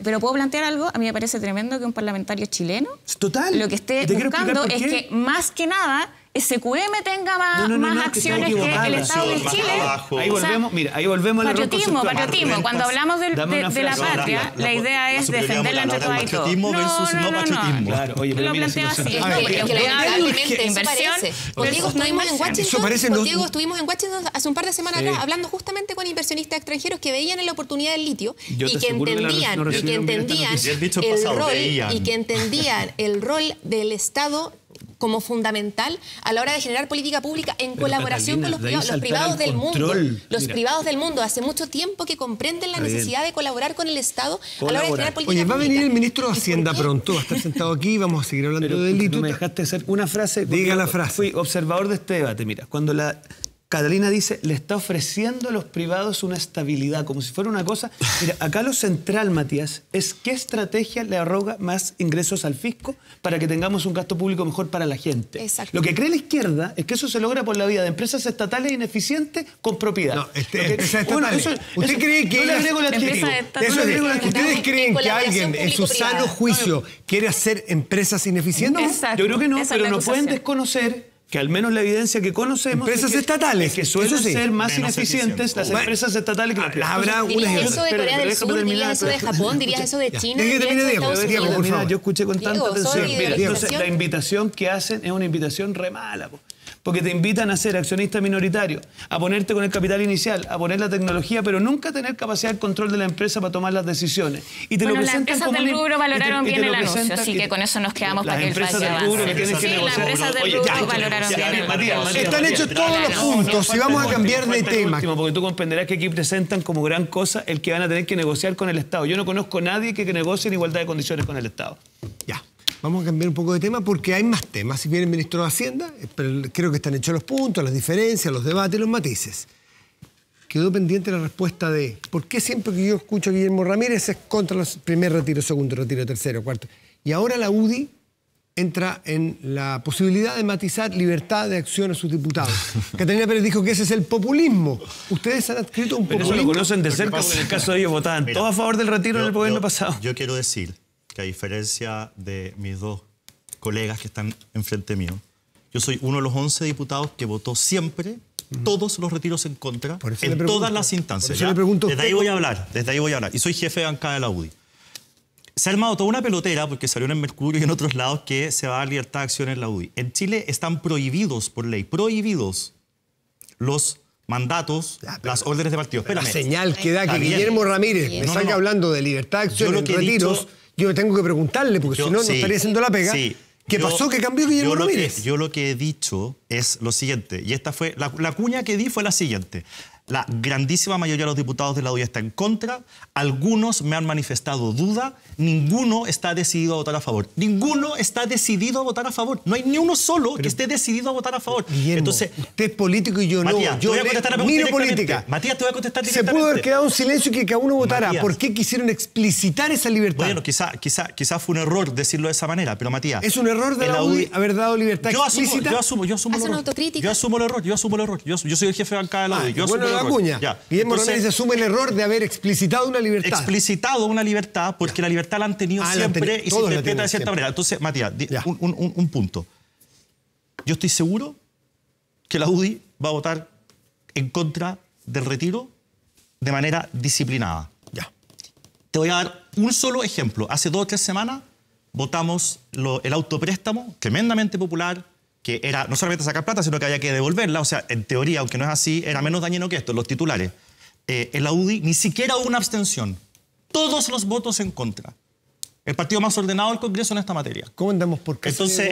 pero puedo plantear algo, a mí me parece tremendo que un parlamentario chileno Total. lo que esté Y te quiero buscando explicar es por qué. que más que nada SQM tenga No, más que está acciones que equivocada. el Estado de Más Chile. trabajo. Ahí volvemos, mira, ahí volvemos al error Patriotismo, conceptual. patriotismo. Cuando hablamos de la patria, la idea es defenderla entre todas y todos. Patriotismo versus no patriotismo. Claro, oye, pero Lo mira, planteo si no así. se- A ver, Porque porque lamentablemente eso inversión parece. versus Contigo estuvimos en Eso Washington. parece no- Contigo estuvimos en Washington hace un par de semanas atrás hablando justamente con inversionistas extranjeros que veían en la oportunidad del litio Yo te y que aseguro que entendían no recibieron bien esta noticia. El dicho el pasado, rol veían. y que entendían el rol del Estado como fundamental a la hora de generar política pública en colaboración Catalina, con los de ahí privados, los saltar privados al del mundo. control. Los Mira. privados del mundo hace mucho tiempo que comprenden la Está bien. necesidad de colaborar con el Estado a la hora de Colaborar. generar política Oye, va a pública. venir el ministro de ¿Y por Hacienda qué? pronto, va a estar sentado aquí, vamos a seguir hablando Pero del litio. no me dejaste hacer una frase. porque Diga la yo frase. Fui observador de este debate. Mira, cuando la Catalina dice, le está ofreciendo a los privados una estabilidad, como si fuera una cosa. Mira, acá lo central, Matías, es qué estrategia le arroga más ingresos al fisco para que tengamos un gasto público mejor para la gente. Exacto. Lo que cree la izquierda es que eso se logra por la vía de empresas estatales ineficientes con propiedad. No, Lo que- empresas estatales. ¿Usted cree que yo le ellas- agrego el adjetivo. Empresas estatales. Yo le agrego el adjetivo. ¿Ustedes creen que colaboración alguien en su público-privada. sano juicio quiere hacer empresas ineficientes? Exacto. Yo creo que no, Esa es pero la no pueden acusación. desconocer que al menos la evidencia que conocemos Empresas es que, estatales, es que suelen eso sí. ser más Menos ineficientes eficientes. las Bueno, empresas estatales que las privadas. habrá Entonces, una- ¿Dirías eso de Pero Corea del déjame Sur? terminar, ¿Dirías eso de pero- Japón? ¿Dirías eso de China? Deje que ¿Dirías termine eso de Diego, Estados Diego, por Unidos? favor. Yo escuché con tanta Diego, atención. sorry, de Mira, la entonces invitación. la invitación que hacen es una invitación re mala, po. Porque te invitan a ser accionista minoritario, a ponerte con el capital inicial, a poner la tecnología, pero nunca tener capacidad de control de la empresa para tomar las decisiones. Y te Bueno, lo las presentan empresas como del un- rubro valoraron y te bien lo el anuncio, presentan- así y que te- con eso nos quedamos las para que el empresas país del avance. rubro que tienen que Sí, las negociar. empresas del Oye, rubro ya, valoraron ya, bien el Matías, anuncio. Están hechos todos los puntos. Si vamos a cambiar de falta el tema. último, porque tú comprenderás que aquí presentan como gran cosa el que van a tener que negociar con el Estado. Yo no conozco a nadie que negocie en igualdad de condiciones con el Estado. Ya, vamos a cambiar un poco de tema porque hay más temas. Si viene el ministro de Hacienda, pero creo que están hechos los puntos, las diferencias, los debates, los matices. Quedó pendiente la respuesta de por qué siempre que yo escucho a Guillermo Ramírez es contra el primer retiro, segundo retiro, tercero, cuarto. Y ahora la UDI entra en la posibilidad de matizar libertad de acción a sus diputados. Catalina Pérez dijo que ese es el populismo. Ustedes han adscrito un Pero eso populismo. lo conocen de cerca, porque en el caso de ellos votaban Mira, todos a favor del retiro en el gobierno pasado. Yo quiero decir que a diferencia de mis dos colegas que están enfrente mío, yo soy uno de los 11 diputados que votó siempre todos los retiros en contra Por eso en le pregunto. todas las Por instancias. eso ¿ya? le pregunto a Desde usted ahí voy a hablar, desde ahí voy a hablar. Y soy jefe de bancada de la UDI. Se ha armado toda una pelotera, porque salió en el Mercurio y en otros lados, que se va a dar libertad de acción en la UDI. En Chile están prohibidos por ley, prohibidos los mandatos, Ya, pero- las órdenes de partido. La Espérame. señal que da Está que bien. Guillermo Ramírez me No, no, salga no. hablando de libertad de acción Yo lo en que he retiros, dicho- yo tengo que preguntarle, porque Yo- si no, no sí, estaría haciendo la pega. sí. ¿Qué Yo- pasó? ¿Qué cambió Guillermo yo lo que- Ramírez? yo lo que he dicho es lo siguiente, y esta fue, la cuña que di fue la siguiente. La grandísima mayoría de los diputados de la UDI está en contra, algunos me han manifestado duda, ninguno está decidido a votar a favor. Ninguno está decidido a votar a favor. No hay ni uno solo que esté decidido a votar a favor. Guillermo, Entonces, usted es político y yo Matías, no. te Yo voy a contestar la pregunta miro directamente. política. Matías, te voy a contestar Se directamente. pudo haber quedado un silencio y que cada uno votara. Matías. ¿Por qué quisieron explicitar esa libertad? Bueno, quizá fue un error decirlo de esa manera, pero Matías... ¿Es un error de en la UDI haber dado libertad Yo asumo explícita? yo asumo Haz el una error. autocrítica. Yo asumo el error. Yo soy el jefe de bancada de la UDI. Yo bueno, asumo el la error. cuña. Ya. Guillermo Entonces, Ramírez asume el error de haber explicitado una libertad. explicitado una libertad, porque la libertad la han tenido Ah, la han siempre tenido- y se todos la interpreta tienen de cierta siempre. manera. Entonces, Matías, Ya. un punto. Yo estoy seguro que la UDI va a votar en contra del retiro de manera disciplinada. Ya. Te voy a dar un solo ejemplo. Hace 2 o 3 semanas votamos el autopréstamo, tremendamente popular, que era no solamente sacar plata, sino que había que devolverla. O sea, en teoría, aunque no es así, era menos dañino que esto, los titulares. En la UDI ni siquiera hubo una abstención. Todos los votos en contra. El partido más ordenado del Congreso en esta materia. ¿Cómo andamos por qué? Entonces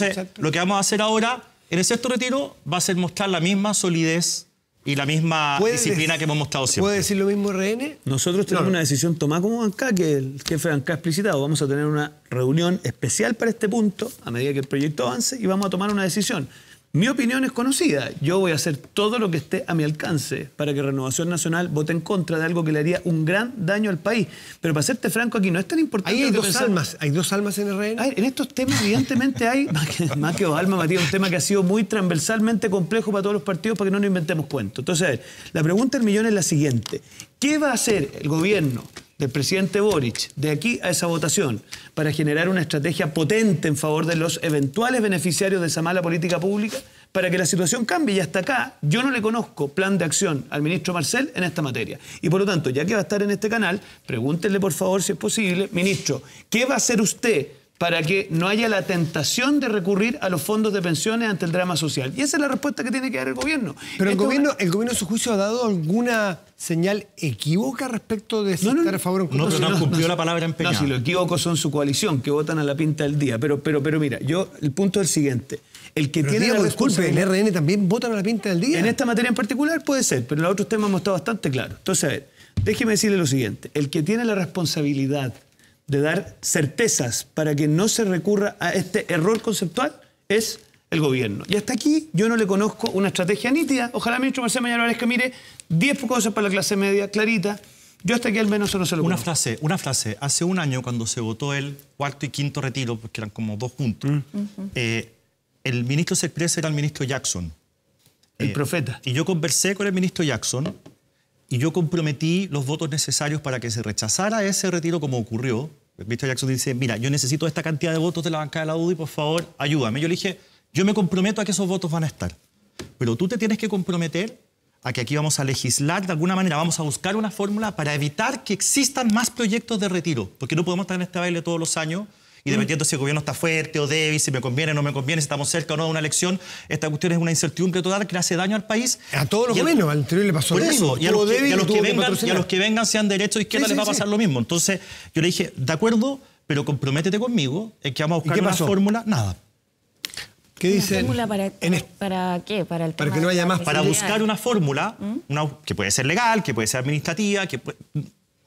Exacto. lo que vamos a hacer ahora, en el sexto retiro, va a ser mostrar la misma solidez y la misma disciplina que hemos mostrado siempre. ¿Puede decir lo mismo RN? Nosotros tenemos una decisión tomada como bancada, que el jefe de bancada ha explicitado. Vamos a tener una reunión especial para este punto, a medida que el proyecto avance, y vamos a tomar una decisión. Mi opinión es conocida. Yo voy a hacer todo lo que esté a mi alcance para que Renovación Nacional vote en contra de algo que le haría un gran daño al país. Pero para serte franco, aquí no es tan importante. Ahí hay lo que hay dos almas en RN. A ver, en estos temas, evidentemente, hay, más que dos almas, Matías, un tema que ha sido muy transversalmente complejo para todos los partidos, para que no nos inventemos cuentos. Entonces, a ver, la pregunta del millón es la siguiente. ¿Qué va a hacer el gobierno del presidente Boric de aquí a esa votación para generar una estrategia potente en favor de los eventuales beneficiarios de esa mala política pública para que la situación cambie? Y hasta acá yo no le conozco plan de acción al ministro Marcel en esta materia. Y por lo tanto, ya que va a estar en este canal, pregúntenle por favor si es posible, ministro, ¿qué va a hacer usted para que no haya la tentación de recurrir a los fondos de pensiones ante el drama social? Y esa es la respuesta que tiene que dar el gobierno. Pero el gobierno, en su juicio, ¿ha dado alguna señal equívoca respecto de si estar a favor o en contra? No cumplió la palabra empeñada. No, si los equívocos son su coalición, que votan a la pinta del día. Pero mira, el punto es el siguiente. El que tiene la responsabilidad... ¿el RN también votan a la pinta del día? En esta materia en particular puede ser, pero en los otros temas hemos estado bastante claros. Entonces, a ver, déjeme decirle lo siguiente. El que tiene la responsabilidad de dar certezas para que no se recurra a este error conceptual es el gobierno. Y hasta aquí yo no le conozco una estrategia nítida. Ojalá el ministro Marcel mañana parezca, mire, 10 cosas para la clase media, clarita. Yo hasta aquí al menos no se lo conozco. Una frase. Hace un año, cuando se votó el cuarto y quinto retiro, porque eran como dos juntos, el ministro se expresa era el ministro Jackson. El profeta. Y yo conversé con el ministro Jackson y yo comprometí los votos necesarios para que se rechazara ese retiro como ocurrió. El ministro Jackson dice, mira, yo necesito esta cantidad de votos de la bancada de la UDI, por favor, ayúdame. Yo le dije, yo me comprometo a que esos votos van a estar. Pero tú te tienes que comprometer a que aquí vamos a legislar de alguna manera, vamos a buscar una fórmula para evitar que existan más proyectos de retiro. Porque no podemos estar en este baile todos los años y dependiendo si el gobierno está fuerte o débil, si me conviene o no me conviene, si estamos cerca o no de una elección, esta cuestión es una incertidumbre total que le hace daño al país. A todos los gobiernos, al anterior le pasó por lo mismo. Eso, y a los que vengan, sean derecha o izquierda, les va a pasar lo mismo. Entonces, yo le dije, de acuerdo, pero comprométete conmigo en que vamos a buscar una fórmula. Nada. ¿Qué dicen? ¿Fórmula para qué? Para que no haya más. Para buscar una fórmula, que puede ser legal, que puede ser administrativa,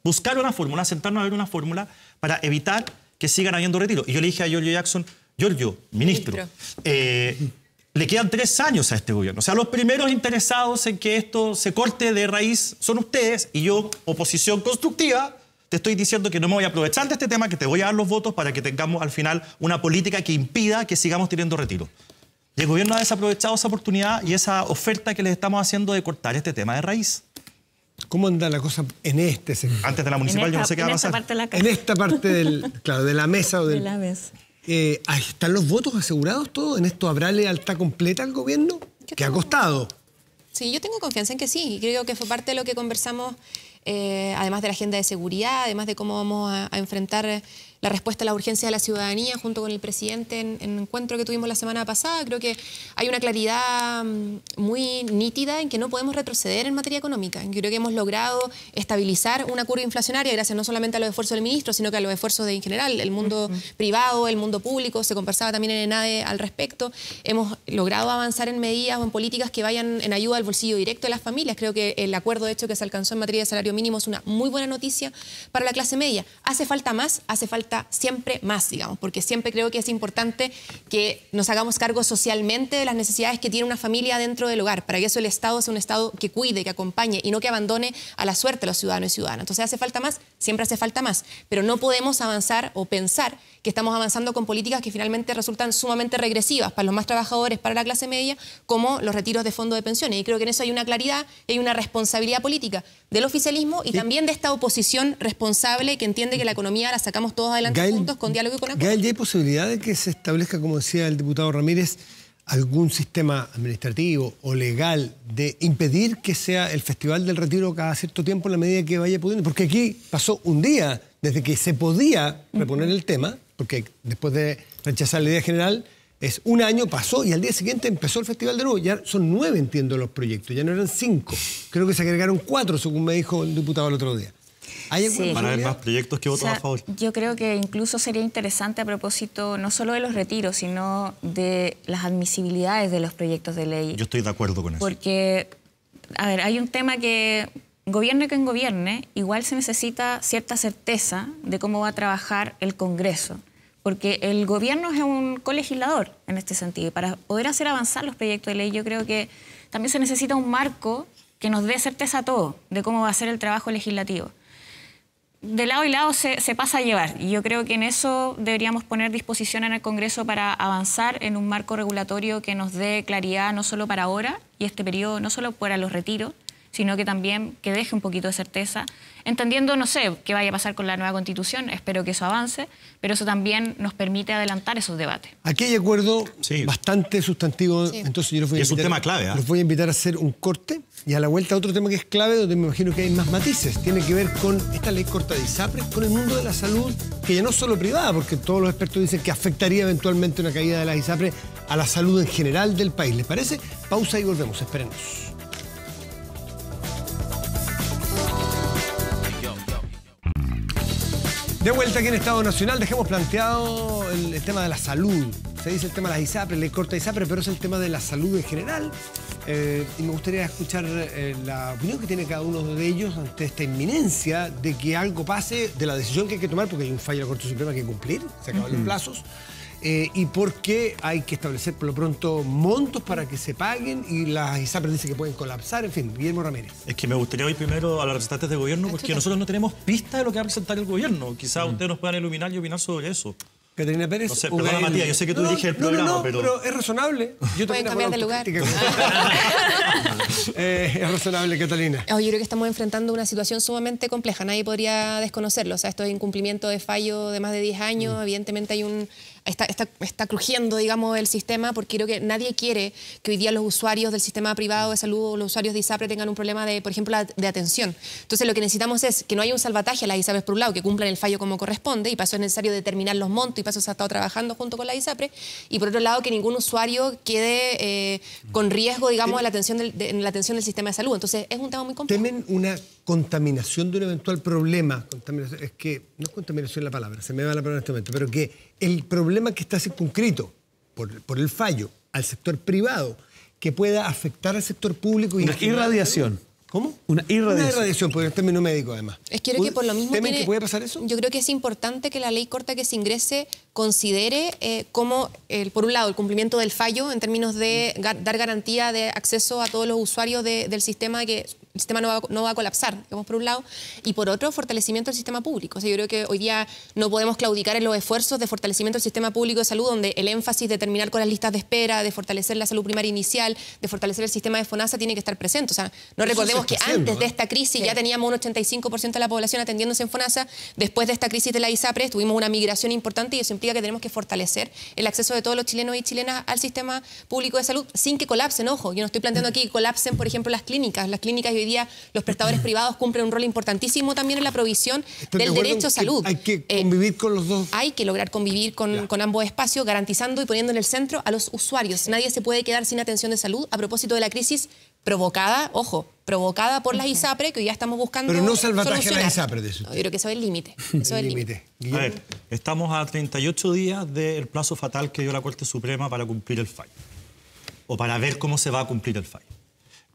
buscar una fórmula, sentarnos a ver una fórmula para evitar que sigan habiendo retiros. Y yo le dije a Giorgio Jackson, Giorgio, ministro, le quedan 3 años a este gobierno. O sea, los primeros interesados en que esto se corte de raíz son ustedes, y yo, oposición constructiva, te estoy diciendo que no me voy a aprovechar de este tema, que te voy a dar los votos para que tengamos al final una política que impida que sigamos teniendo retiros. Y el gobierno ha desaprovechado esa oportunidad y esa oferta que les estamos haciendo de cortar este tema de raíz. ¿Cómo anda la cosa en este sector? Antes de la municipal, yo no sé qué va a pasar. En esta parte de la mesa. De la mesa. ¿Están los votos asegurados todos? ¿En esto habrá lealtad completa al gobierno? ¿Qué ha costado? Sí, yo tengo confianza en que sí. Y creo que fue parte de lo que conversamos, además de la agenda de seguridad, además de cómo vamos a enfrentar la respuesta a la urgencia de la ciudadanía junto con el presidente en el encuentro que tuvimos la semana pasada. Creo que hay una claridad muy nítida en que no podemos retroceder en materia económica. Creo que hemos logrado estabilizar una curva inflacionaria gracias no solamente a los esfuerzos del ministro, sino que a los esfuerzos en general, el mundo privado, el mundo público. Se conversaba también en ENADE al respecto. Hemos logrado avanzar en medidas o en políticas que vayan en ayuda al bolsillo directo de las familias. Creo que el acuerdo de hecho que se alcanzó en materia de salario mínimo es una muy buena noticia para la clase media. ¿Hace falta más? Hace falta siempre más, digamos, porque siempre creo que es importante que nos hagamos cargo socialmente de las necesidades que tiene una familia dentro del hogar, para que eso el Estado sea un Estado que cuide, que acompañe y no que abandone a la suerte a los ciudadanos y ciudadanas. Entonces, ¿hace falta más? Siempre hace falta más, pero no podemos avanzar o pensar que estamos avanzando con políticas que finalmente resultan sumamente regresivas para los más trabajadores, para la clase media, como los retiros de fondos de pensiones. Y creo que en eso hay una claridad y hay una responsabilidad política del oficialismo y también de esta oposición responsable que entiende que la economía la sacamos todos adelante juntos con diálogo y con acuerdo. Gael, ¿ya hay posibilidad de que se establezca, como decía el diputado Ramírez, algún sistema administrativo o legal de impedir que sea el Festival del Retiro cada cierto tiempo en la medida que vaya pudiendo? Porque aquí pasó un día desde que se podía reponer el tema, porque después de rechazar la idea general, es un año, pasó y al día siguiente empezó el festival de nuevo. Ya son 9, entiendo, los proyectos, ya no eran 5. Creo que se agregaron 4, según me dijo el diputado el otro día. ¿Hay alguna Van a haber más proyectos que votos a favor. Yo creo que incluso sería interesante a propósito no solo de los retiros, sino de las admisibilidades de los proyectos de ley. Yo estoy de acuerdo con eso. Porque A ver, hay un tema que, gobierne quien gobierne, igual se necesita cierta certeza de cómo va a trabajar el Congreso. Porque el gobierno es un colegislador en este sentido. Y para poder hacer avanzar los proyectos de ley, yo creo que también se necesita un marco que nos dé certeza a todos de cómo va a ser el trabajo legislativo. De lado y lado se pasa a llevar. Y yo creo que en eso deberíamos poner disposición en el Congreso para avanzar en un marco regulatorio que nos dé claridad no solo para ahora y este periodo, no solo para los retiros, sino que también que deje un poquito de certeza, entendiendo, no sé, qué vaya a pasar con la nueva Constitución, espero que eso avance, pero eso también nos permite adelantar esos debates. Aquí hay acuerdo bastante sustantivo, Sí. entonces yo los voy a Y es un tema clave, ¿eh? los voy a invitar a hacer un corte y a la vuelta otro tema que es clave, donde me imagino que hay más matices. Tiene que ver con esta ley corta de ISAPRES, con el mundo de la salud, que ya no es solo privada, porque todos los expertos dicen que afectaría eventualmente una caída de las ISAPRES a la salud en general del país. ¿Les parece? Pausa y volvemos, espérenos. De vuelta aquí en Estado Nacional, dejemos planteado el tema de la salud. Se dice el tema de las ISAPRES, ley corta de ISAPRES, pero es el tema de la salud en general. Y me gustaría escuchar la opinión que tiene cada uno de ellos ante esta inminencia de que algo pase, de la decisión que hay que tomar, porque hay un fallo de la Corte Suprema que cumplir, se acaban los plazos, y porque hay que establecer por lo pronto montos para que se paguen y las ISAPRES dicen que pueden colapsar. En fin, Guillermo Ramírez. Es que me gustaría oír primero a los representantes del gobierno porque nosotros no tenemos pista de lo que va a presentar el gobierno. Quizás ustedes nos puedan iluminar y opinar sobre eso. Caterina Pérez. No sé, perdona, Matías, yo sé que tú diriges el programa, pero es razonable. Yo Pueden también cambiar de lugar. Es razonable, Catalina. Yo creo que estamos enfrentando una situación sumamente compleja, nadie podría desconocerlo. O sea, esto es incumplimiento de fallo de más de 10 años, evidentemente hay está crujiendo, digamos, el sistema, porque creo que nadie quiere que hoy día los usuarios del sistema privado de salud o los usuarios de ISAPRE tengan un problema de, por ejemplo, de atención. Entonces, lo que necesitamos es que no haya un salvataje a las ISAPRES por un lado, que cumplan el fallo como corresponde, y para eso es necesario determinar los montos, y para eso se ha estado trabajando junto con la ISAPRE, y por otro lado, que ningún usuario quede con riesgo, digamos, en la atención del sistema de salud. Entonces, es un tema muy complejo. ¿Temen una contaminación de un eventual problema? Es que no es contaminación la palabra, se me va la palabra en este momento, pero que el problema que está circunscrito por el fallo al sector privado, que pueda afectar al sector público. Una irradiación. ¿Cómo? Una irradiación. Una irradiación, porque es término médico además. Es que creo que por lo mismo ¿Temen que puede pasar eso? Yo creo que es importante que la ley corta que se ingrese considere como, por un lado, el cumplimiento del fallo en términos de dar garantía de acceso a todos los usuarios del sistema, que el sistema no va a colapsar, digamos, por un lado, y por otro, fortalecimiento del sistema público. O sea, yo creo que hoy día no podemos claudicar en los esfuerzos de fortalecimiento del sistema público de salud, donde el énfasis de terminar con las listas de espera, de fortalecer la salud primaria inicial, de fortalecer el sistema de FONASA tiene que estar presente. O sea, no recordemos que antes de esta crisis ya teníamos un 85% de la población atendiéndose en FONASA. Después de esta crisis de la ISAPRES tuvimos una migración importante y eso implica que tenemos que fortalecer el acceso de todos los chilenos y chilenas al sistema público de salud sin que colapsen. Ojo, yo no estoy planteando aquí que colapsen, por ejemplo, las clínicas. Las clínicas y hoy día los prestadores privados cumplen un rol importantísimo también en la provisión del derecho a salud. Hay que convivir con los dos. Hay que lograr convivir con ambos espacios, garantizando y poniendo en el centro a los usuarios. Nadie se puede quedar sin atención de salud a propósito de la crisis provocada, ojo, provocada por las ISAPRE, que hoy ya estamos buscando Pero no salvataje a solucionar. las ISAPRE, de eso. No, yo creo que eso es el límite. Eso es el límite. A ver, estamos a 38 días del plazo fatal que dio la Corte Suprema para cumplir el fallo, o para ver cómo se va a cumplir el fallo.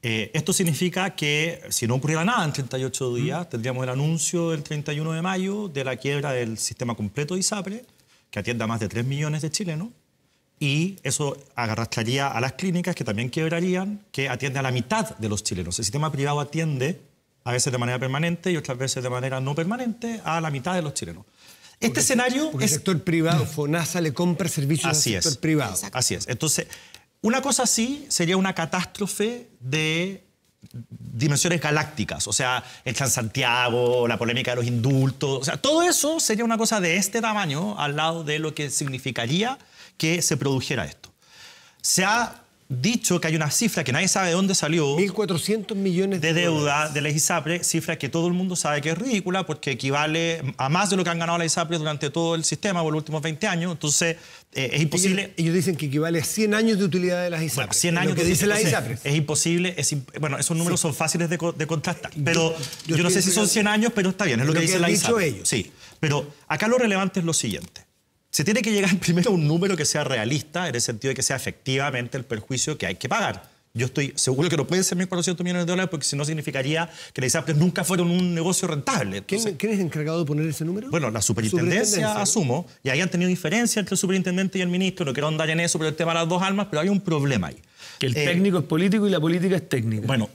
Esto significa que si no ocurriera nada en 38 días, tendríamos el anuncio del 31 de mayo de la quiebra del sistema completo de ISAPRE, que atiende a más de 3 millones de chilenos, y eso arrastraría a las clínicas, que también quebrarían, que atiende a la mitad de los chilenos. El sistema privado atiende, a veces de manera permanente y otras veces de manera no permanente, a la mitad de los chilenos. Este escenario porque es... el sector privado, FONASA le compra servicios al sector privado. Exacto. Así es. Entonces, una cosa así sería una catástrofe de dimensiones galácticas, o sea, el Transantiago, la polémica de los indultos, o sea, todo eso sería una cosa de este tamaño al lado de lo que significaría que se produjera esto. Se ha dicho que hay una cifra que nadie sabe de dónde salió, 1.400 millones de deuda de la ISAPRE, cifra que todo el mundo sabe que es ridícula porque equivale a más de lo que han ganado la ISAPRE durante todo el sistema por los últimos 20 años. Entonces, es imposible... Ellos dicen que equivale a 100 años de utilidad de las ISAPRE. Bueno, 100 años lo que dice la ISAPRE. Es imposible, bueno, esos números son fáciles de contrastar, pero yo no sé si son 100 años, pero está bien, es lo que dice la ISAPRE. Ellos. Sí, pero acá lo relevante es lo siguiente. Se tiene que llegar primero a un número que sea realista, en el sentido de que sea efectivamente el perjuicio que hay que pagar. Yo estoy seguro que no pueden ser 1.400 millones de dólares porque si no significaría que las ISAPRES nunca fueron un negocio rentable. Entonces, ¿Quién es encargado de poner ese número? bueno, la superintendencia, asumo, y ahí han tenido diferencia entre el superintendente y el ministro. No quiero andar en eso por el tema de las dos almas, pero hay un problema ahí. Que el técnico es político y la política es técnica. Bueno,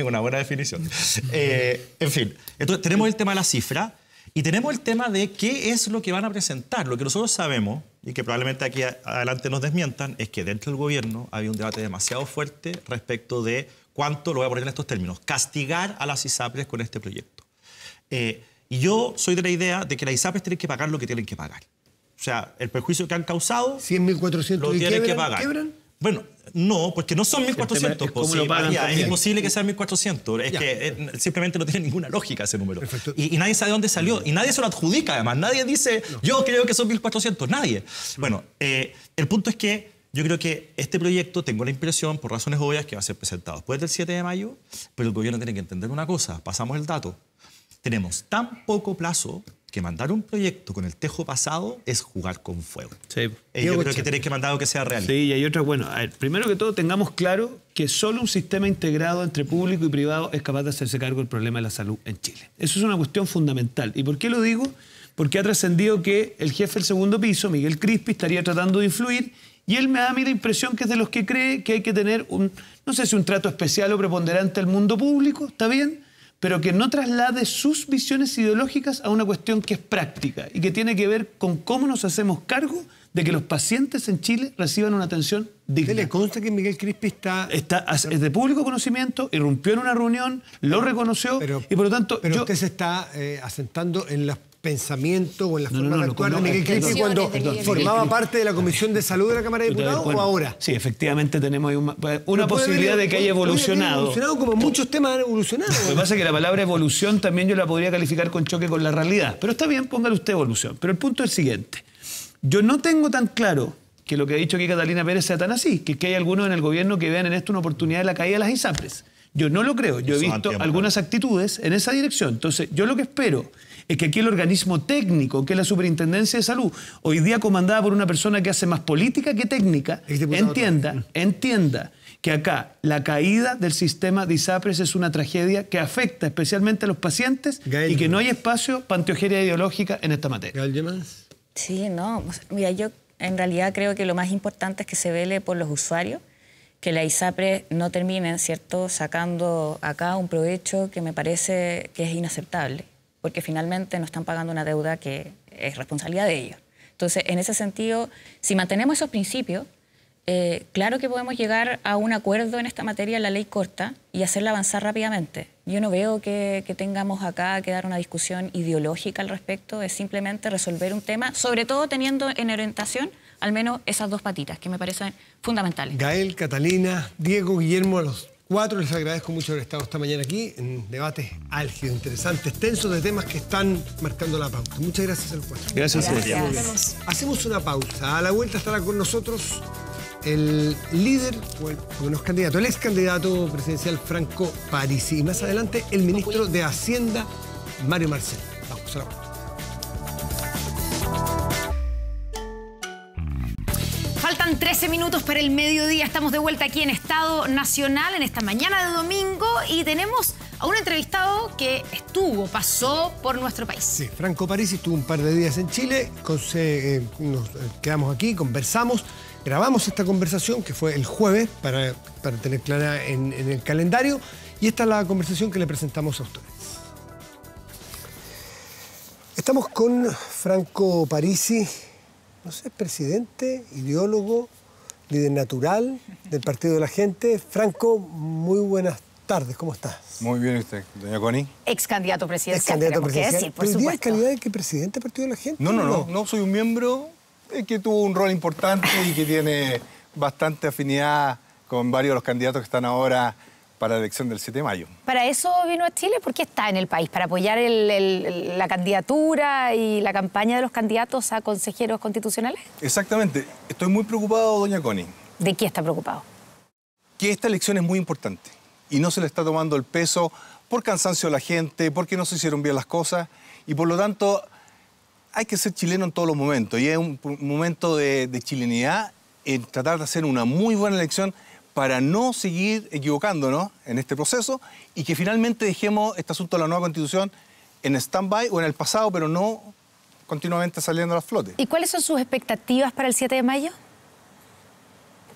una buena definición. En fin, entonces tenemos el tema de la cifra y tenemos el tema de qué es lo que van a presentar. Lo que nosotros sabemos, y que probablemente aquí adelante nos desmientan, es que dentro del gobierno había un debate demasiado fuerte respecto de cuánto, lo voy a poner en estos términos, castigar a las ISAPRES con este proyecto. Y yo soy de la idea de que las ISAPRES tienen que pagar lo que tienen que pagar. O sea, el perjuicio que han causado 100.400 lo tienen que pagar. ¿Quebran? Bueno, no, porque no son 1.400. Es como lo pagan es imposible que sean 1.400. Es que simplemente no tiene ninguna lógica ese número. Y nadie sabe de dónde salió. Y nadie se lo adjudica, además. Nadie dice, yo creo que son 1.400. Nadie. Bueno, el punto es que yo creo que este proyecto, tengo la impresión, por razones obvias, que va a ser presentado después del 7 de mayo, pero el gobierno tiene que entender una cosa. Pasamos el dato. Tenemos tan poco plazo que mandar un proyecto con el tejo pasado es jugar con fuego. Sí. Yo creo que tenéis que mandar algo que sea realista. Sí, y hay otra. Bueno, a ver, primero que todo, tengamos claro que solo un sistema integrado entre público y privado es capaz de hacerse cargo del problema de la salud en Chile. Eso es una cuestión fundamental. ¿Y por qué lo digo? Porque ha trascendido que el jefe del segundo piso, Miguel Crispi, estaría tratando de influir y él me da a mí la impresión que es de los que cree que hay que tener no sé si un trato especial o preponderante al mundo público, ¿está bien? Pero que no traslade sus visiones ideológicas a una cuestión que es práctica y que tiene que ver con cómo nos hacemos cargo de que los pacientes en Chile reciban una atención digna. ¿Le consta que Miguel Crispi es de público conocimiento, irrumpió en una reunión, lo reconoció y por lo tanto... Pero usted se está asentando en los pensamientos o en la forma de actuar de Miguel Crispi cuando formaba parte de la Comisión de Salud de la Cámara de Diputados o ahora. Sí, efectivamente tenemos una posibilidad de que haya evolucionado. Evolucionado como muchos temas han evolucionado. Lo que pasa es que la palabra evolución también yo la podría calificar con choque con la realidad. Pero está bien, póngale usted evolución. Pero el punto es el siguiente. Yo no tengo tan claro que lo que ha dicho aquí Catalina Pérez sea tan así, que hay algunos en el gobierno que vean en esto una oportunidad de la caída de las ISAPRES. Yo no lo creo. Yo he visto algunas actitudes en esa dirección. Entonces, yo lo que espero es que aquí el organismo técnico, que es la Superintendencia de Salud, hoy día comandada por una persona que hace más política que técnica, entienda que acá la caída del sistema de ISAPRES es una tragedia que afecta especialmente a los pacientes y que no hay espacio para anteojería ideológica en esta materia. Sí, no. Mira, yo en realidad creo que lo más importante es que se vele por los usuarios, que la ISAPRES no terminen, ¿cierto?, sacando acá un provecho que me parece que es inaceptable, porque finalmente no están pagando una deuda que es responsabilidad de ellos. Entonces, en ese sentido, si mantenemos esos principios, claro que podemos llegar a un acuerdo en esta materia, en la ley corta, y hacerla avanzar rápidamente. Yo no veo que tengamos acá que dar una discusión ideológica al respecto, es simplemente resolver un tema, sobre todo teniendo en orientación al menos esas dos patitas, que me parecen fundamentales. Gael, Catalina, Diego, Guillermo, a los cuatro les agradezco mucho haber estado esta mañana aquí en debates álgidos, interesantes, tensos de temas que están marcando la pauta. Muchas gracias a los cuatro. Gracias a ustedes. Hacemos una pausa. A la vuelta estará con nosotros el líder, bueno, candidato, el ex candidato presidencial Franco Parisi. Y más adelante el ministro de Hacienda, Mario Marcel. Vamos a la vuelta. Faltan 13 minutos para el mediodía. Estamos de vuelta aquí en Estado Nacional en esta mañana de domingo y tenemos a un entrevistado que pasó por nuestro país. Sí, Franco Parisi estuvo un par de días en Chile, nos quedamos aquí, conversamos, grabamos esta conversación que fue el jueves para tener clara en el calendario y esta es la conversación que le presentamos a ustedes. Estamos con Franco Parisi. No sé, presidente, ideólogo, líder natural del Partido de la Gente. Franco, muy buenas tardes, ¿cómo estás? Muy bien, usted, doña Connie. Ex candidato presidencial. Ex candidato presidencial. Por supuesto. ¿Tienes calidad de que presidente del Partido de la Gente? No, soy un miembro que tuvo un rol importante y que tiene bastante afinidad con varios de los candidatos que están ahora para la elección del 7 de mayo. ¿Para eso vino a Chile? ¿Por qué está en el país? ¿Para apoyar la candidatura y la campaña de los candidatos a consejeros constitucionales? Exactamente. Estoy muy preocupado, doña Connie. ¿De qué está preocupado? Que esta elección es muy importante y no se le está tomando el peso por cansancio de la gente, porque no se hicieron bien las cosas y por lo tanto hay que ser chileno en todos los momentos y es un momento de chilenidad en tratar de hacer una muy buena elección para no seguir equivocándonos en este proceso y que finalmente dejemos este asunto de la nueva Constitución en stand-by o en el pasado, pero no continuamente saliendo a las flotes. ¿Y cuáles son sus expectativas para el 7 de mayo?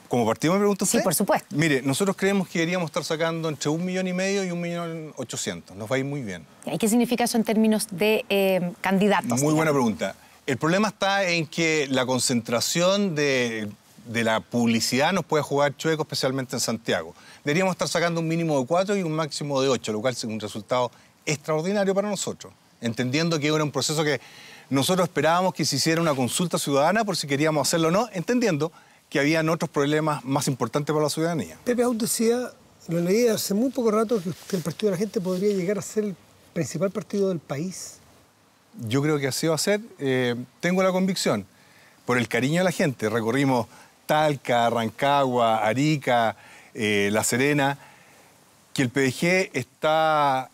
¿Como partido me pregunta usted? Sí, por supuesto. Mire, nosotros creemos que deberíamos estar sacando entre 1,5 millones y 1,800,000. Nos va a ir muy bien. ¿Y qué significa eso en términos de candidatos? Muy buena pregunta. El problema está en que la concentración de la publicidad nos puede jugar chueco, especialmente en Santiago. Deberíamos estar sacando un mínimo de 4 y un máximo de 8, lo cual es un resultado extraordinario para nosotros, entendiendo que era un proceso que nosotros esperábamos que se hiciera una consulta ciudadana por si queríamos hacerlo o no, entendiendo que habían otros problemas más importantes para la ciudadanía. Pepe Out decía, lo leí hace muy poco rato, que el Partido de la Gente podría llegar a ser el principal partido del país. Yo creo que así va a ser. Tengo la convicción, por el cariño de la gente. Recorrimos Talca, Rancagua, Arica, La Serena, que el PDG está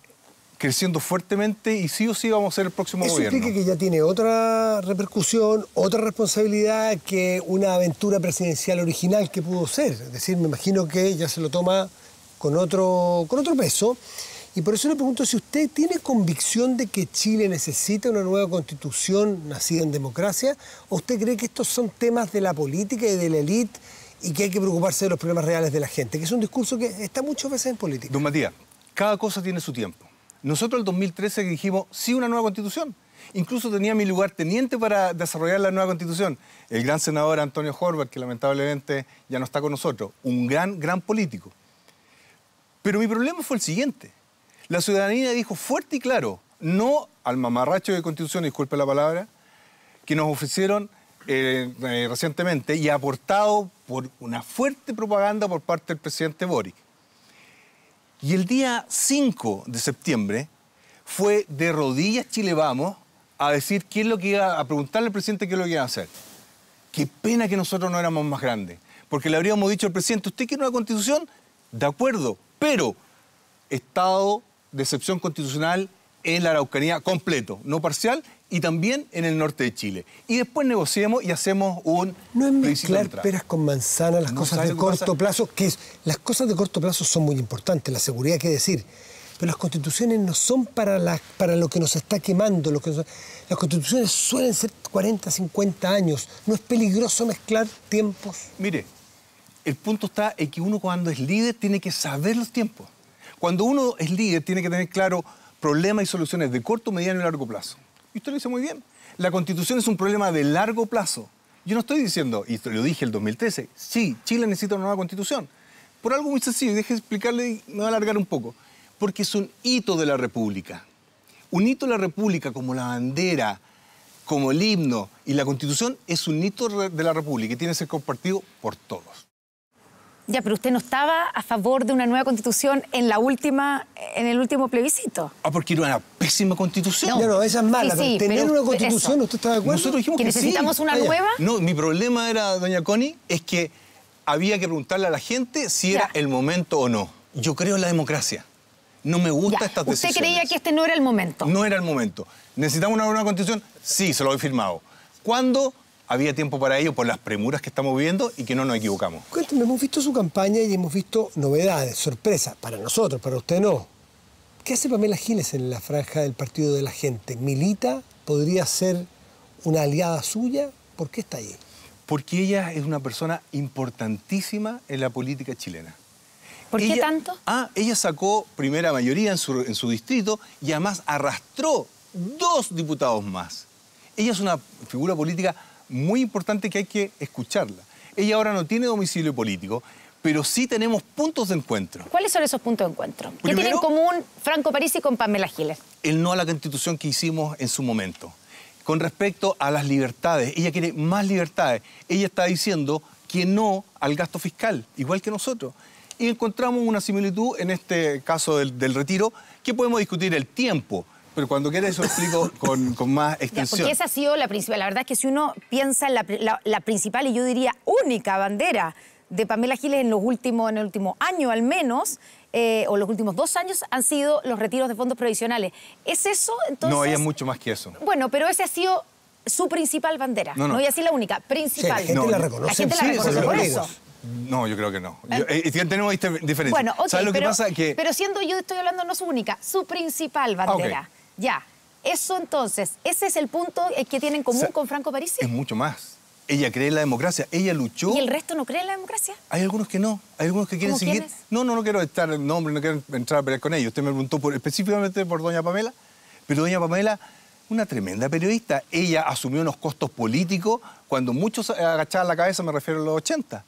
creciendo fuertemente y sí o sí vamos a ser el próximo gobierno. Eso implica que ya tiene otra repercusión, otra responsabilidad que una aventura presidencial original que pudo ser. Es decir, me imagino que ya se lo toma con otro peso. Y por eso le pregunto si usted tiene convicción de que Chile necesita una nueva constitución nacida en democracia, o usted cree que estos son temas de la política y de la élite y que hay que preocuparse de los problemas reales de la gente, que es un discurso que está muchas veces en política. Don Matías, cada cosa tiene su tiempo. Nosotros en el 2013 dijimos, sí, una nueva constitución. Incluso tenía mi lugar teniente para desarrollar la nueva constitución. El gran senador Antonio Horvath, que lamentablemente ya no está con nosotros, un gran político. Pero mi problema fue el siguiente. La ciudadanía dijo fuerte y claro, no al mamarracho de constitución, disculpe la palabra, que nos ofrecieron recientemente y aportado por una fuerte propaganda por parte del presidente Boric. Y el día 5 de septiembre fue de rodillas Chile Vamos a decir qué es lo que iba a preguntarle al presidente qué es lo que iba a hacer. Qué pena que nosotros no éramos más grandes, porque le habríamos dicho al presidente, ¿usted quiere una constitución? De acuerdo, pero estado de excepción constitucional en la Araucanía completo, no parcial, y también en el norte de Chile. Y después negociemos y hacemos un... No es mezclar peras con manzanas, las cosas de corto plazo, las cosas de corto plazo son muy importantes, la seguridad, qué decir, pero las constituciones no son para lo que nos está quemando. Las constituciones suelen ser 40, 50 años. ¿No es peligroso mezclar tiempos? Mire, el punto está en que uno cuando es líder tiene que saber los tiempos. Cuando uno es líder tiene que tener claro problemas y soluciones de corto, mediano y largo plazo. Y usted lo dice muy bien. La Constitución es un problema de largo plazo. Yo no estoy diciendo, y lo dije el 2013, sí, Chile necesita una nueva Constitución. Por algo muy sencillo, y deje explicarle y me voy a alargar un poco. Porque es un hito de la República. Un hito de la República como la bandera, como el himno y la Constitución es un hito de la República y tiene que ser compartido por todos. Ya, pero usted no estaba a favor de una nueva constitución en el último plebiscito. Ah, porque era una pésima constitución. No, esa es mala, sí, pero tener pero una constitución, eso. ¿usted está de acuerdo? Nosotros dijimos ¿Que necesitamos una nueva? No, mi problema era, doña Connie, es que había que preguntarle a la gente si era el momento o no. Yo creo en la democracia. No me gustan estas decisiones. ¿Usted creía que este no era el momento? No era el momento. ¿Necesitamos una nueva constitución? Sí, se lo he firmado. ¿Cuándo? Había tiempo para ello por las premuras que estamos viviendo y que no nos equivocamos. Cuéntame, hemos visto su campaña y hemos visto novedades, sorpresas, para nosotros, para usted no. ¿Qué hace Pamela Giles en la franja del Partido de la Gente? ¿Milita? ¿Podría ser una aliada suya? ¿Por qué está allí? Porque ella es una persona importantísima en la política chilena. ¿Por qué tanto? Ella sacó primera mayoría en su distrito y además arrastró 2 diputados más. Ella es una figura política muy importante que hay que escucharla. Ella ahora no tiene domicilio político, pero sí tenemos puntos de encuentro. ¿Cuáles son esos puntos de encuentro? ¿Qué Primero, tienen en común Franco Parisi con Pamela Giles? El no a la Constitución que hicimos en su momento. Con respecto a las libertades, ella quiere más libertades. Ella está diciendo que no al gasto fiscal, igual que nosotros. Y encontramos una similitud en este caso del retiro, que podemos discutir el tiempo, pero cuando quiera eso lo explico con más extensión. Porque esa ha sido la principal. La verdad es que si uno piensa en la principal y yo diría única bandera de Pamela Giles en el último año al menos, o los últimos 2 años, han sido los retiros de fondos provisionales. ¿Es eso entonces? No, ella es mucho más que eso. Bueno, pero esa ha sido su principal bandera. No voy a decir la única, principal. Sí, la gente la reconoce. La gente la reconoce por eso. No, yo creo que no. Tenemos diferencia. Bueno, ok, ¿Sabes lo que pasa? Pero siendo yo, estoy hablando no su única, su principal bandera. Okay. Ya. Eso entonces, ese es el punto que tiene en común con Franco Parisi. Es mucho más. Ella cree en la democracia, ella luchó. ¿Y el resto no cree en la democracia? Hay algunos que no, hay algunos que quieren seguir. ¿Quiénes? No quiero estar en nombre, no quiero entrar a pelear con ellos. Usted me preguntó específicamente por doña Pamela, pero doña Pamela, una tremenda periodista. Ella asumió unos costos políticos cuando muchos agachaban la cabeza, me refiero a los 80.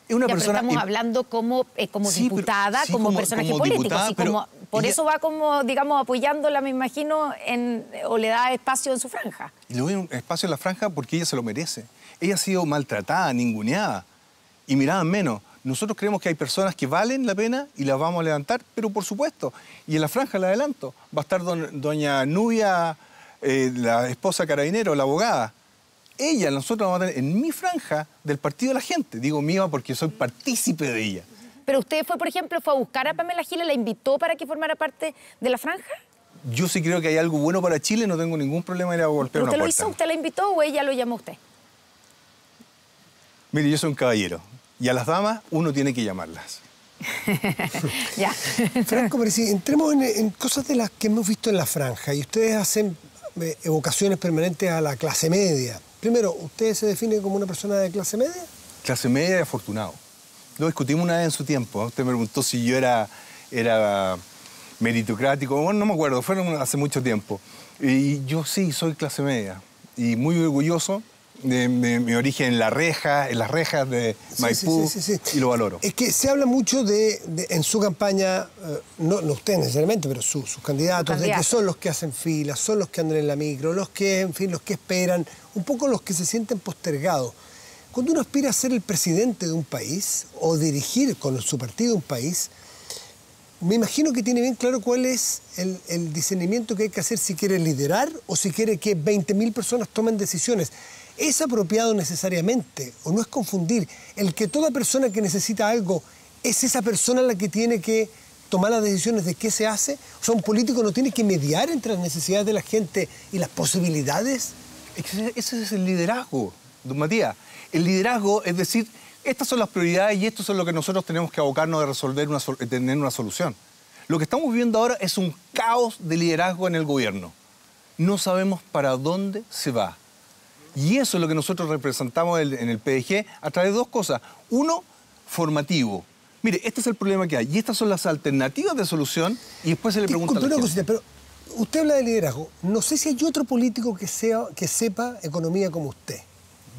Es una persona. Pero estamos hablando como diputada, como personaje político. Diputada, por eso va como, digamos, apoyándola, me imagino, o le da espacio en su franja. Y le doy un espacio en la franja porque ella se lo merece. Ella ha sido maltratada, ninguneada y mirada en menos. Nosotros creemos que hay personas que valen la pena y las vamos a levantar, pero por supuesto. Y en la franja, le adelanto, va a estar doña Nubia, la esposa carabinero, la abogada. Ella, nosotros vamos a tener en mi franja del Partido de la Gente. Digo mía porque soy partícipe de ella. Pero usted fue, por ejemplo, fue a buscar a Pamela Giles, la invitó para que formara parte de la franja. Yo sí creo que hay algo bueno para Chile, no tengo ningún problema en ir a golpear una ¿Usted lo puerta. hizo? ¿Usted la invitó o ella lo llamó a usted? Mire, yo soy un caballero y a las damas uno tiene que llamarlas. Ya. Franco Parisi, entremos en cosas de las que hemos visto en la franja y ustedes hacen evocaciones permanentes a la clase media. Primero, ¿usted se define como una persona de clase media? Clase media y afortunado. Lo discutimos una vez en su tiempo. Usted me preguntó si yo era meritocrático. Bueno, no me acuerdo, fueron hace mucho tiempo. Y yo sí, soy clase media. Y muy orgulloso de mi origen en las rejas de Maipú, sí. y lo valoro. Es que se habla mucho en su campaña, no usted necesariamente, pero sus candidatos, de que son los que hacen filas, son los que andan en la micro, los que esperan, un poco los que se sienten postergados. Cuando uno aspira a ser el presidente de un país o dirigir con su partido un país, me imagino que tiene bien claro cuál es el discernimiento que hay que hacer si quiere liderar o si quiere que 20.000 personas tomen decisiones. ¿Es apropiado necesariamente, o no es confundir, el que toda persona que necesita algo es esa persona la que tiene que tomar las decisiones de qué se hace? O sea, un político no tiene que mediar entre las necesidades de la gente y las posibilidades. Ese es el liderazgo, don Matías. El liderazgo es decir, estas son las prioridades y esto es lo que nosotros tenemos que abocarnos de resolver, tener una solución. Lo que estamos viviendo ahora es un caos de liderazgo en el gobierno. No sabemos para dónde se va. Y eso es lo que nosotros representamos en el PDG a través de dos cosas. Uno, formativo. Mire, este es el problema que hay. Y estas son las alternativas de solución. Y después se le pregunta a la gente. Cosita, pero usted habla de liderazgo. No sé si hay otro político que sepa economía como usted.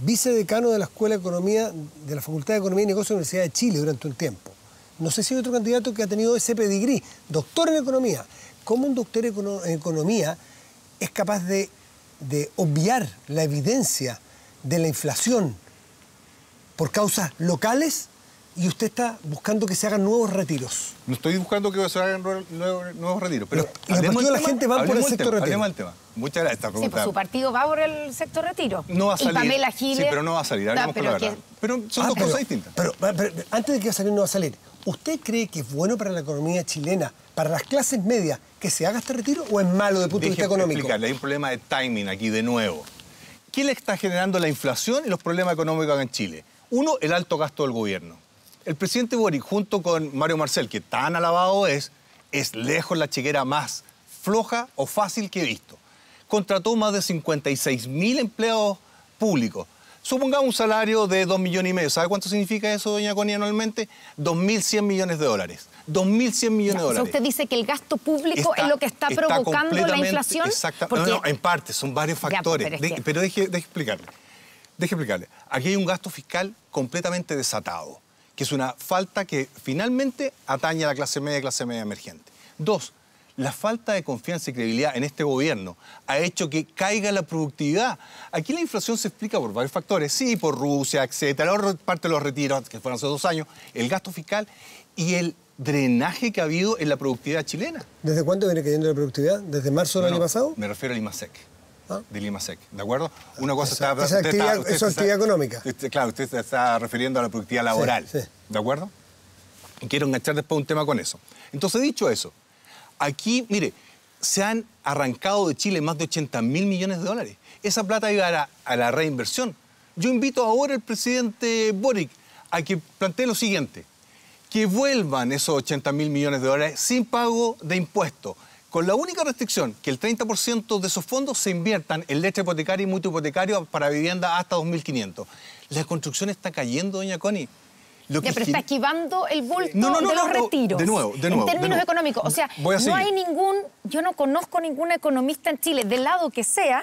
Vicedecano de la Escuela de Economía, de la Facultad de Economía y Negocios de la Universidad de Chile durante un tiempo. No sé si hay otro candidato que ha tenido ese pedigrí. Doctor en economía. ¿Cómo un doctor en economía es capaz de obviar la evidencia de la inflación por causas locales y usted está buscando que se hagan nuevos retiros? No estoy buscando que se hagan nuevos retiros, pero los partidos de la gente van por el sector retiro. Hablemos del tema. Muchas gracias. Sí, pues su partido va por el sector retiro. No va a salir. Y Pamela Giles... Sí, pero no va a salir. Hablemos con la verdad. Pero son dos cosas distintas. Pero antes de que va a salir, no va a salir. ¿Usted cree que es bueno para la economía chilena, para las clases medias, que se haga este retiro o es malo desde el punto de vista económico? Explicarle, hay un problema de timing aquí de nuevo. ¿Quién le está generando la inflación y los problemas económicos acá en Chile? Uno, el alto gasto del gobierno. El presidente Boric, junto con Mario Marcel, que tan alabado es lejos la chequera más floja o fácil que he visto. Contrató más de 56.000 empleados públicos. Supongamos un salario de 2,5 millones. ¿Sabe cuánto significa eso, doña Connie, anualmente? 2.100 millones de dólares. 2.100 millones de dólares. O sea, usted dice que el gasto público es lo que está provocando la inflación. Exactamente. No, en parte, son varios factores. Pero deje explicarle. Deje explicarle. Aquí hay un gasto fiscal completamente desatado, que es una falta que finalmente atañe a la clase media emergente. Dos, la falta de confianza y credibilidad en este gobierno ha hecho que caiga la productividad. Aquí la inflación se explica por varios factores, sí, por Rusia, etcétera, parte de los retiros que fueron hace 2 años, el gasto fiscal y el drenaje que ha habido en la productividad chilena. ¿Desde cuándo viene cayendo la productividad? ¿Desde marzo del año pasado? Me refiero al IMASEC. Del IMASEC, ¿de acuerdo? Una cosa esa actividad económica. Claro, usted se está refiriendo a la productividad laboral, sí. ¿De acuerdo? Y quiero enganchar después un tema con eso. Entonces, dicho eso, aquí, mire, se han arrancado de Chile más de 80.000 millones de dólares. Esa plata iba a la reinversión. Yo invito ahora al presidente Boric a que plantee lo siguiente, que vuelvan esos 80.000 millones de dólares sin pago de impuestos, con la única restricción que el 30% de esos fondos se inviertan en letra hipotecaria y mutuo hipotecario para vivienda hasta 2.500. La construcción está cayendo, doña Connie. Ya, pero está esquivando el bulto de los retiros. De nuevo. En términos económicos. O sea, no hay yo no conozco ningún economista en Chile, del lado que sea,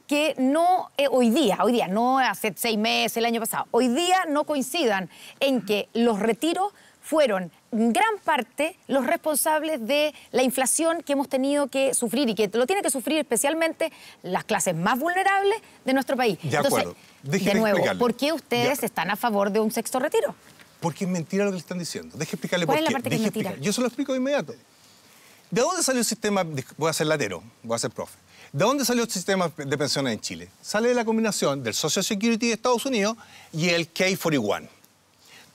que no, hoy día, no hace 6 meses, el año pasado, hoy día no coincidan en que los retiros fueron en gran parte los responsables de la inflación que hemos tenido que sufrir y que lo tiene que sufrir especialmente las clases más vulnerables de nuestro país. De acuerdo. De nuevo, ¿por qué ustedes están a favor de un sexto retiro? Porque es mentira lo que le están diciendo. Deje explicarle por qué. ¿Cuál es la parte que es mentira? Yo se lo explico de inmediato. ¿De dónde salió el sistema? Voy a ser latero, voy a ser profe. ¿De dónde salió el sistema de pensiones en Chile? Sale de la combinación del Social Security de Estados Unidos y el K-41.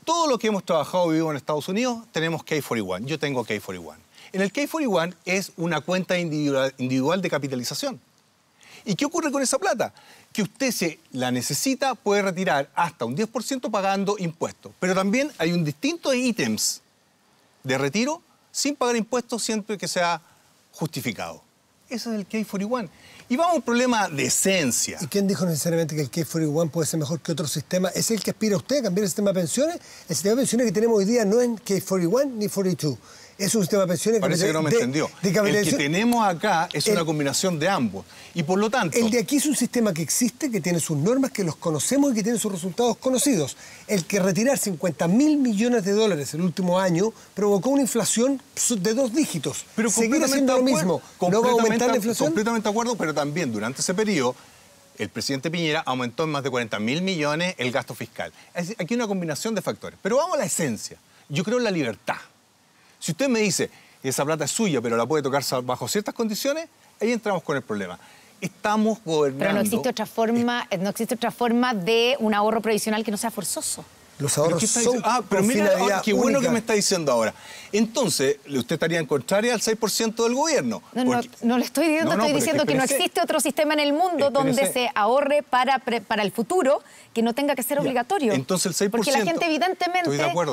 Todo lo que hemos trabajado y vivido en Estados Unidos tenemos K-41. Yo tengo K-41. En el K-41 es una cuenta individual de capitalización. ¿Y qué ocurre con esa plata? Que usted, si la necesita, puede retirar hasta un 10% pagando impuestos. Pero también hay un distinto de ítems de retiro sin pagar impuestos siempre que sea justificado. Ese es el K-41. Y vamos a un problema de esencia. ¿Y quién dijo necesariamente que el K-41 puede ser mejor que otro sistema? ¿Es el que aspira usted a cambiar el sistema de pensiones? El sistema de pensiones que tenemos hoy día no es K-41 ni 42. Es un sistema de pensiones Parece que no me entendió. El que tenemos acá es una combinación de ambos. Y por lo tanto... El de aquí es un sistema que existe, que tiene sus normas, que los conocemos y que tiene sus resultados conocidos. El que retirar 50.000 millones de dólares el último año provocó una inflación de 2 dígitos. Pero seguir haciendo lo mismo. ¿No va a aumentar la inflación? Completamente de acuerdo, pero también durante ese periodo el presidente Piñera aumentó en más de 40.000 millones el gasto fiscal. Aquí hay una combinación de factores. Pero vamos a la esencia. Yo creo en la libertad. Si usted me dice, esa plata es suya, pero la puede tocar bajo ciertas condiciones, ahí entramos con el problema. Estamos gobernando... Pero no existe otra forma de un ahorro previsional que no sea forzoso. Los ahorros son pero mira, qué bueno única. que me está diciendo ahora. Entonces, ¿usted estaría en contraria al 6% del gobierno? No le estoy diciendo, estoy diciendo que no existe otro sistema en el mundo donde se ahorre para el futuro que no tenga que ser obligatorio. Entonces el 6%... Porque la gente evidentemente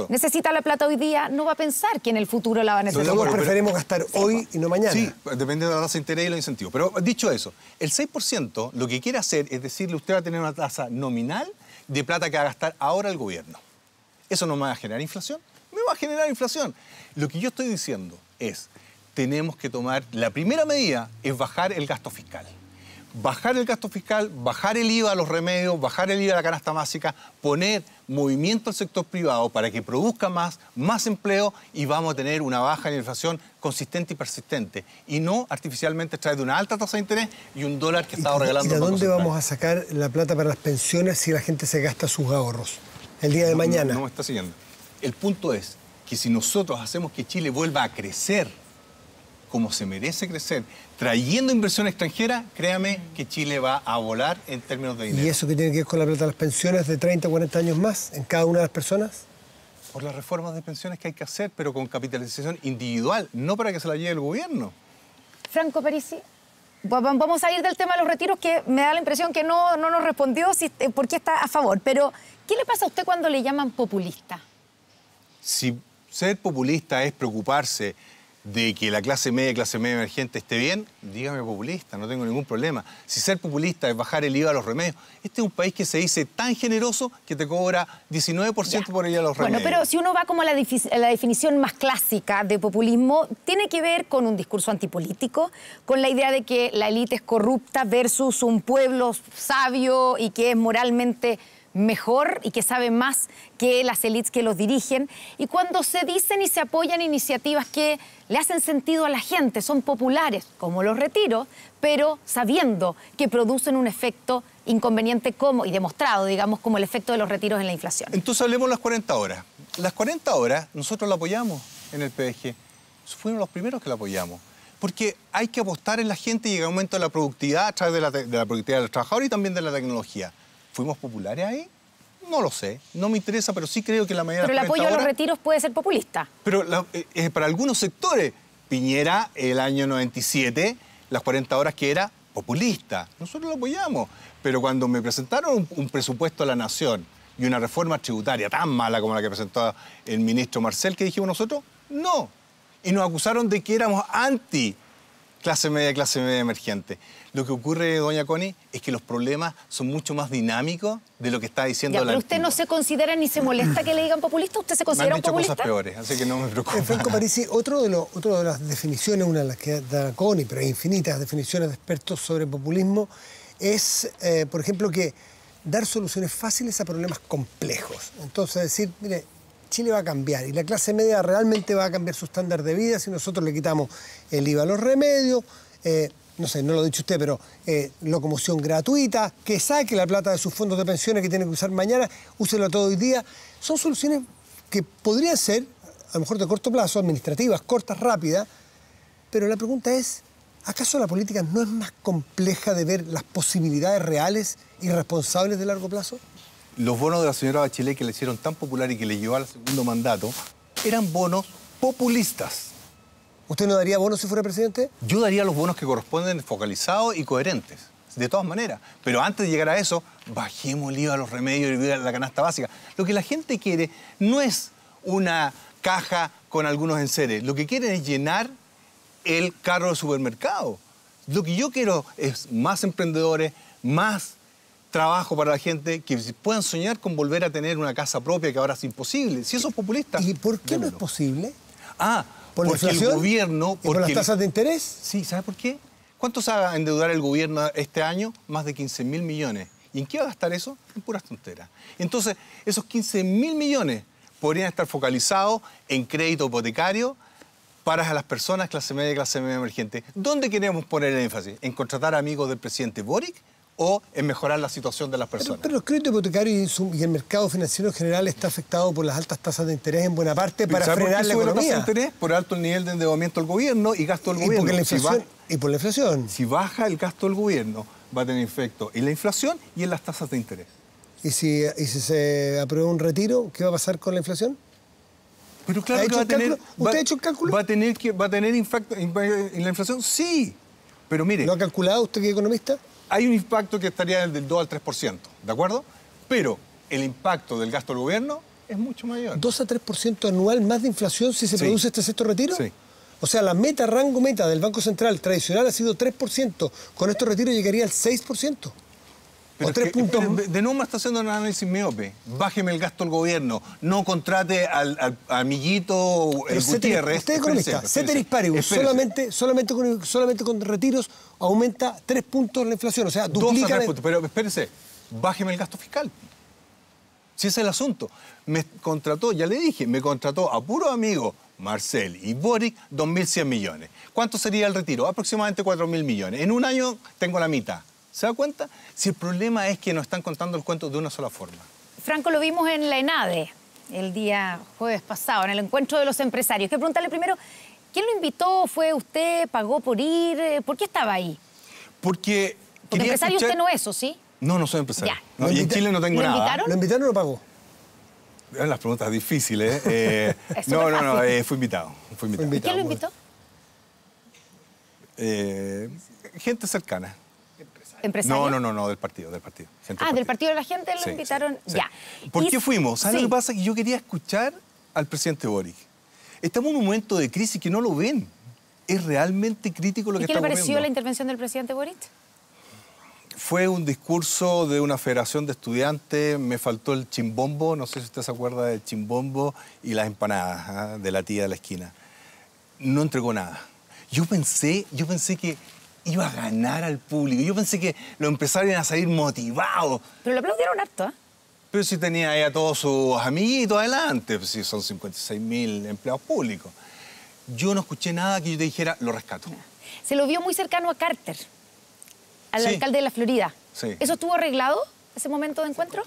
necesita la plata hoy día, no va a pensar que en el futuro la va a necesitar. Todos preferimos gastar hoy y no mañana. Sí, depende de la tasa de interés y los incentivos. Pero dicho eso, el 6% lo que quiere hacer es decirle, usted va a tener una tasa nominal de plata que va a gastar ahora el gobierno. ¿Eso no me va a generar inflación? Me va a generar inflación. Lo que yo estoy diciendo es, tenemos que tomar, la primera medida es bajar el gasto fiscal. Bajar el gasto fiscal, bajar el IVA a los remedios, bajar el IVA a la canasta básica, poner movimiento al sector privado para que produzca más empleo y vamos a tener una baja en la inflación consistente y persistente. Y no artificialmente traer de una alta tasa de interés y un dólar que estaba regalando. ¿Y de dónde vamos a sacar la plata para las pensiones si la gente se gasta sus ahorros el día de mañana? No me está siguiendo. El punto es que si nosotros hacemos que Chile vuelva a crecer como se merece crecer, trayendo inversión extranjera, créame que Chile va a volar en términos de dinero. ¿Y eso qué tiene que ver con la plata de las pensiones de 30 o 40 años más en cada una de las personas? Por las reformas de pensiones que hay que hacer, pero con capitalización individual, no para que se la lleve el gobierno. Franco Parisi, vamos a salir del tema de los retiros, que me da la impresión que no nos respondió por qué está a favor. Pero, ¿qué le pasa a usted cuando le llaman populista? Si ser populista es preocuparse de que la clase media emergente esté bien, dígame populista, no tengo ningún problema. Si ser populista es bajar el IVA a los remedios, este es un país que se dice tan generoso que te cobra 19% por ir a los remedios. Bueno, pero si uno va como a la definición más clásica de populismo, tiene que ver con un discurso antipolítico, con la idea de que la élite es corrupta versus un pueblo sabio y que es moralmente mejor y que sabe más que las élites que los dirigen. Y cuando se dicen y se apoyan iniciativas que le hacen sentido a la gente, son populares, como los retiros, pero sabiendo que producen un efecto inconveniente y demostrado, digamos, como el efecto de los retiros en la inflación. Entonces hablemos de las 40 horas. Las 40 horas nosotros la apoyamos en el PDG. Fuimos los primeros que la apoyamos. Porque hay que apostar en la gente y llega un aumento de la productividad a través de la productividad de los trabajadores y también de la tecnología. ¿Fuimos populares ahí? No lo sé, no me interesa, pero sí creo que la mayoría de las 40 Pero el apoyo a los retiros puede ser populista. Pero para algunos sectores, Piñera, el año 97, las 40 horas que era populista. Nosotros lo apoyamos. Pero cuando me presentaron un presupuesto a la nación y una reforma tributaria tan mala como la que presentó el ministro Marcel, que dijimos nosotros, no. Y nos acusaron de que éramos anti clase media emergente. Lo que ocurre, doña Connie, es que los problemas son mucho más dinámicos de lo que está diciendo la pero usted no se considera ni se molesta que le digan populista. ¿Usted se Me considera han un dicho populista? cosas peores, así que no me preocupa. Franco Parisi, otro de las definiciones, una de las que da Connie, pero hay infinitas definiciones de expertos sobre populismo, es, por ejemplo, que dar soluciones fáciles a problemas complejos. Entonces, decir, mire, Chile va a cambiar y la clase media realmente va a cambiar su estándar de vida si nosotros le quitamos el IVA a los remedios, no sé, no lo ha dicho usted, pero locomoción gratuita, que saque la plata de sus fondos de pensiones que tiene que usar mañana, úselo todo hoy día. Son soluciones que podrían ser, a lo mejor de corto plazo, administrativas, cortas, rápidas, pero la pregunta es, ¿acaso la política no es más compleja de ver las posibilidades reales y responsables de largo plazo? Los bonos de la señora Bachelet que le hicieron tan popular y que le llevó al segundo mandato eran bonos populistas. ¿Usted no daría bonos si fuera presidente? Yo daría los bonos que corresponden focalizados y coherentes, de todas maneras. Pero antes de llegar a eso, bajemos el IVA a los remedios y el IVA a la canasta básica. Lo que la gente quiere no es una caja con algunos enseres. Lo que quieren es llenar el carro del supermercado. Lo que yo quiero es más emprendedores, más trabajo para la gente, que puedan soñar con volver a tener una casa propia, que ahora es imposible. Si eso es populista... ¿Y por qué no es démelo. posible? ¿Por la inflación? El gobierno... ¿Y por las tasas de interés? Sí, ¿sabe por qué? ¿Cuánto se va a endeudar el gobierno este año? Más de 15.000 millones. ¿Y en qué va a gastar eso? En puras tonteras. Entonces, esos 15.000 millones podrían estar focalizados en crédito hipotecario para las personas clase media emergente. ¿Dónde queremos poner el énfasis? ¿En contratar amigos del presidente Boric o en mejorar la situación de las personas? Pero el crédito hipotecario y el mercado financiero en general está afectado por las altas tasas de interés en buena parte para frenar la economía. ¿Por qué sube la tasa de interés? Por alto nivel de endeudamiento del gobierno y gasto del gobierno. Y por la inflación. Si baja el gasto del gobierno, va a tener efecto en la inflación y en las tasas de interés. ¿Y si se aprueba un retiro, qué va a pasar con la inflación? Pero claro que va a tener... ¿Usted ha hecho el cálculo? ¿Va a tener impacto en la inflación? Sí. Pero mire... ¿Lo ha calculado usted que es economista? Hay un impacto que estaría del 2 al 3%, ¿de acuerdo? Pero el impacto del gasto del gobierno es mucho mayor. ¿2 a 3% anual más de inflación si se produce este sexto retiro? Sí. O sea, la rango meta del Banco Central tradicional ha sido 3%. Con estos retiros llegaría al 6%. Pero o 3 puntos. De nuevo me está haciendo un análisis miope. Bájeme el gasto del gobierno. No contrate al amiguito Gutiérrez. Usted es economista. Ceteris paribus. Solamente con retiros aumenta 3 puntos la inflación. O sea, duplica... 2 a 3 puntos. Pero espérese. Bájeme el gasto fiscal. Si ese es el asunto. Me contrató, ya le dije, me contrató a puro amigo Marcel y Boric 2.100 millones. ¿Cuánto sería el retiro? Aproximadamente 4.000 millones. En un año tengo la mitad. ¿Se da cuenta? Si el problema es que nos están contando el cuento de una sola forma. Franco, lo vimos en la ENADE el día jueves pasado, en el encuentro de los empresarios. Quiero preguntarle primero, ¿quién lo invitó? ¿Fue usted? ¿Pagó por ir? ¿Por qué estaba ahí? Porque empresario usted no es, ¿o sí? No soy empresario. Ya. No, y en Chile no tengo ¿Lo nada. invitaron? ¿Lo invitaron o lo pagó? Eran las preguntas difíciles. No, fui invitado. ¿Y quién lo invitó? Gente cercana. ¿Empresario? No, del partido. Gente del partido de la gente lo invitaron. Sí. Ya. ¿Por qué fuimos? ¿Sabes lo que pasa? Que yo quería escuchar al presidente Boric. Estamos en un momento de crisis que no lo ven. Es realmente crítico lo que está ocurriendo. ¿Y qué le pareció la intervención del presidente Boric? Fue un discurso de una federación de estudiantes, me faltó el chimbombo, no sé si usted se acuerda del chimbombo, y las empanadas de la tía de la esquina. No entregó nada. Yo pensé que iba a ganar al público, yo pensé que los empresarios iban a salir motivados. Pero lo aplaudieron harto, ¿eh? Pero si tenía ahí a todos sus amiguitos adelante, pues si son 56.000 empleados públicos. Yo no escuché nada que yo te dijera, lo rescato. Se lo vio muy cercano a Carter, al alcalde de la Florida. Sí. ¿Eso estuvo arreglado, ese momento de encuentro?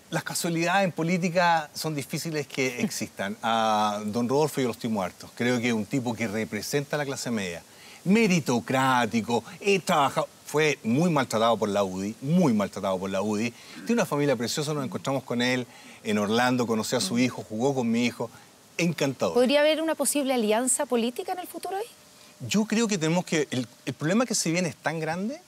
Las casualidades en política son difíciles que existan. A don Rodolfo yo lo estoy muerto. Creo que es un tipo que representa a la clase media. Meritocrático, he trabajado... Fue muy maltratado por la UDI, Tiene una familia preciosa, nos encontramos con él en Orlando, conocí a su hijo, jugó con mi hijo. Encantador. ¿Podría haber una posible alianza política en el futuro ahí? Yo creo que tenemos que... El problema que se viene es tan grande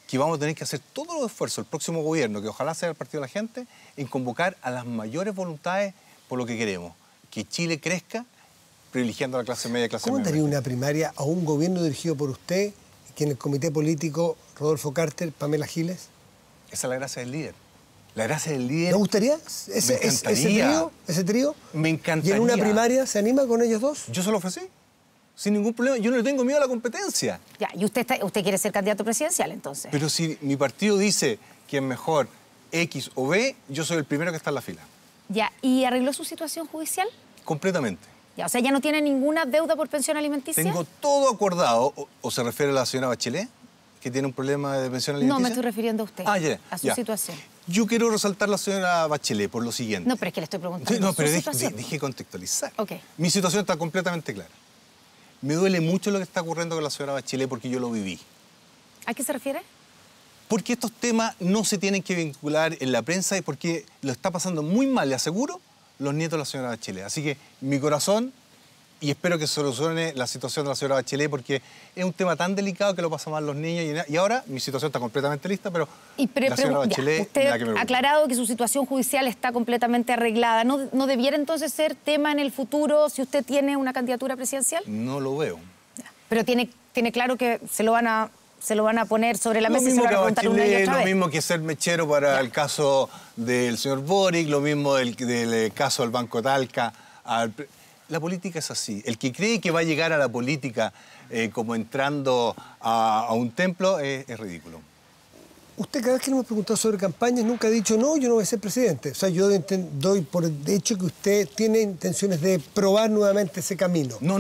que vamos a tener que hacer todos los esfuerzos, el próximo gobierno, que ojalá sea el Partido de la Gente, en convocar a las mayores voluntades por lo que queremos, que Chile crezca, privilegiando a la clase media y clase ¿Cómo media. daría una primaria a un gobierno dirigido por usted, que en el comité político Rodolfo Carter, Pamela Giles? Esa es la gracia del líder. La gracia del líder... ¿Le gustaría Me encantaría. ese trío? Me encantaría. ¿Y en una primaria se anima con ellos dos? Yo se lo ofrecí, sin ningún problema. Yo no le tengo miedo a la competencia. Ya, y usted quiere ser candidato presidencial, entonces. Pero si mi partido dice que es mejor X o B, yo soy el primero que está en la fila. Ya, ¿y arregló su situación judicial? Completamente. Ya, o sea, ¿ya no tiene ninguna deuda por pensión alimenticia? Tengo todo acordado. ¿O se refiere a la señora Bachelet, que tiene un problema de pensión No, alimenticia? me estoy refiriendo a usted, a su situación. Yo quiero resaltar a la señora Bachelet por lo siguiente. No, pero es que le estoy preguntando Sí, no, pero su situación. dejé contextualizar. Ok. Mi situación está completamente clara. Me duele mucho lo que está ocurriendo con la señora Bachelet porque yo lo viví. ¿A qué se refiere? Porque estos temas no se tienen que vincular en la prensa y porque lo está pasando muy mal, le aseguro, los nietos de la señora Bachelet. Así que mi corazón, y espero que se solucione la situación de la señora Bachelet, porque es un tema tan delicado que lo pasan mal los niños. Y ahora mi situación está completamente lista, pero la señora Bachelet... Usted nada que me ha preocupe. aclarado que su situación judicial está completamente arreglada. ¿No debiera entonces ser tema en el futuro si usted tiene una candidatura presidencial? No lo veo. Pero tiene claro que se lo van a poner sobre la Lo mesa y se mismo lo van que a preguntar una y Bachelet, otra lo vez. mismo que ser mechero para el caso del señor Boric, lo mismo del caso del Banco Talca. La política es así. El que cree que va a llegar a la política como entrando a un templo es ridículo. Usted cada vez que le hemos preguntado sobre campañas nunca ha dicho, no, yo no voy a ser presidente. O sea, yo doy por hecho que usted tiene intenciones de probar nuevamente ese camino. No.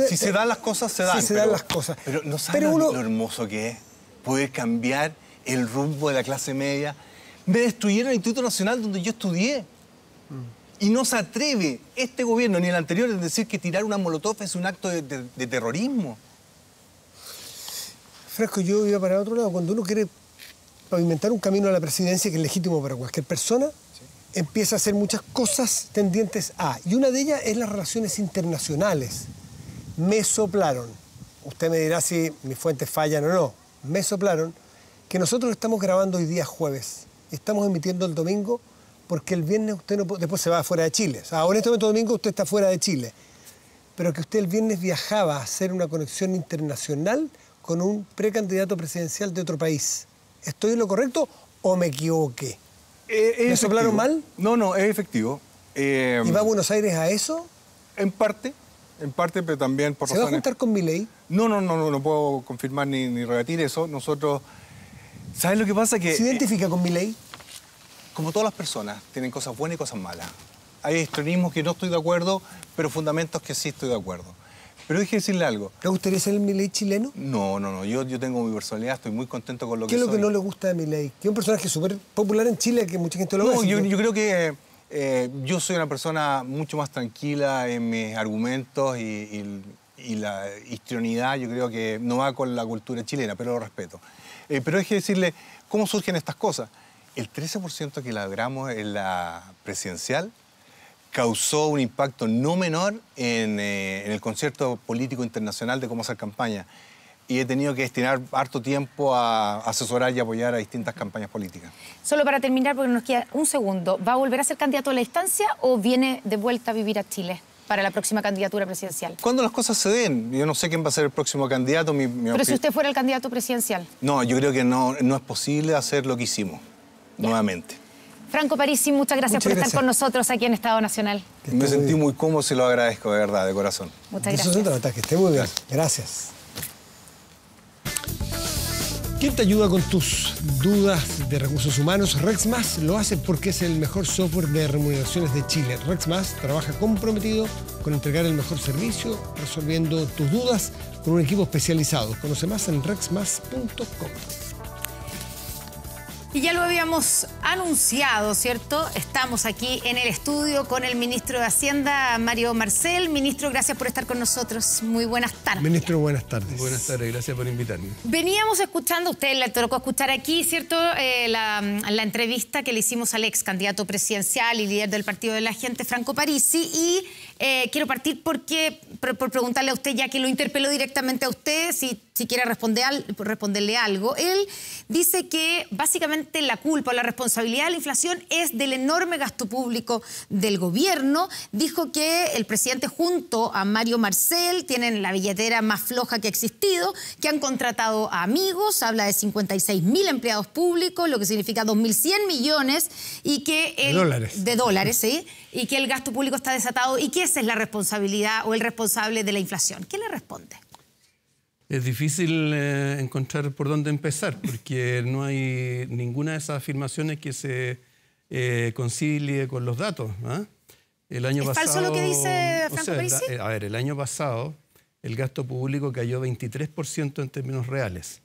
Si se dan las cosas, se dan. Sí, se dan las cosas. Pero no sabe lo hermoso que es poder cambiar el rumbo de la clase media. Me destruyeron el Instituto Nacional donde yo estudié. Y no se atreve este gobierno ni el anterior a decir que tirar una molotov es un acto de terrorismo. Franco, yo iba para otro lado. Cuando uno quiere pavimentar un camino a la presidencia que es legítimo para cualquier persona, empieza a hacer muchas cosas tendientes a. Y una de ellas es las relaciones internacionales. Me soplaron, usted me dirá si mis fuentes fallan o no, me soplaron que nosotros estamos grabando hoy día jueves. Estamos emitiendo el domingo porque el viernes usted no puede, después se va fuera de Chile. O sea, ahora en este momento domingo usted está fuera de Chile. Pero que usted el viernes viajaba a hacer una conexión internacional con un precandidato presidencial de otro país. ¿Estoy en lo correcto o me equivoqué? ¿Me soplaron mal? No, es efectivo. ¿Y va a Buenos Aires a eso? En parte, pero también por ¿Se va a juntar con Milei? No puedo confirmar ni rebatir eso. Nosotros, ¿sabes lo que pasa? Que ¿Se identifica con Milei? como todas las personas, tienen cosas buenas y cosas malas. Hay extremismos que no estoy de acuerdo, pero fundamentos que sí estoy de acuerdo. Pero déjeme decirle algo. ¿Le gustaría ser el Milei chileno? No. Yo tengo mi personalidad, estoy muy contento con lo que soy. ¿Qué es lo que no le gusta de Milei? Que es un personaje súper popular en Chile, que mucha gente lo ve. No, yo creo que yo soy una persona mucho más tranquila en mis argumentos y la histrionidad, yo creo que no va con la cultura chilena, pero lo respeto. Pero déjeme decirle, ¿cómo surgen estas cosas? El 13% que logramos en la presidencial causó un impacto no menor en el concierto político internacional de cómo hacer campaña. Y he tenido que destinar harto tiempo a asesorar y apoyar a distintas campañas políticas. Solo para terminar, porque nos queda un segundo, ¿va a volver a ser candidato a la distancia o viene de vuelta a vivir a Chile para la próxima candidatura presidencial? Cuando las cosas se den, yo no sé quién va a ser el próximo candidato. Pero si usted fuera el candidato presidencial. No, yo creo que no es posible hacer lo que hicimos, nuevamente. Franco Parisi, muchas gracias por estar con nosotros aquí en Estado Nacional. Me sentí muy cómodo, se lo agradezco de verdad, de corazón. Muchas gracias. Eso se trata, que esté muy bien. Gracias. ¿Quién te ayuda con tus dudas de recursos humanos? RexMás lo hace porque es el mejor software de remuneraciones de Chile. RexMás trabaja comprometido con entregar el mejor servicio, resolviendo tus dudas con un equipo especializado. Conoce más en rexmas.com. Y ya lo habíamos anunciado, ¿cierto? Estamos aquí en el estudio con el ministro de Hacienda, Mario Marcel. Ministro, gracias por estar con nosotros. Muy buenas tardes. Ministro, buenas tardes. Buenas tardes, gracias por invitarme. Veníamos escuchando, usted le tocó escuchar aquí, ¿cierto? La entrevista que le hicimos al ex candidato presidencial y líder del Partido de la Gente, Franco Parisi, y quiero partir por preguntarle a usted, ya que lo interpeló directamente a usted, si quiere responderle algo. Él dice que básicamente la culpa o la responsabilidad de la inflación es del enorme gasto público del gobierno. Dijo que el presidente junto a Mario Marcel tienen la billetera más floja que ha existido, que han contratado a amigos, habla de 56.000 empleados públicos, lo que significa 2.100 millones, y que de dólares, ¿sí? Y que el gasto público está desatado y que esa es la responsabilidad o el responsable de la inflación. ¿Qué le responde? Es difícil encontrar por dónde empezar, porque no hay ninguna de esas afirmaciones que se concilie con los datos. El año pasado, falso lo que dice Franco Parisi? El año pasado el gasto público cayó 23% en términos reales.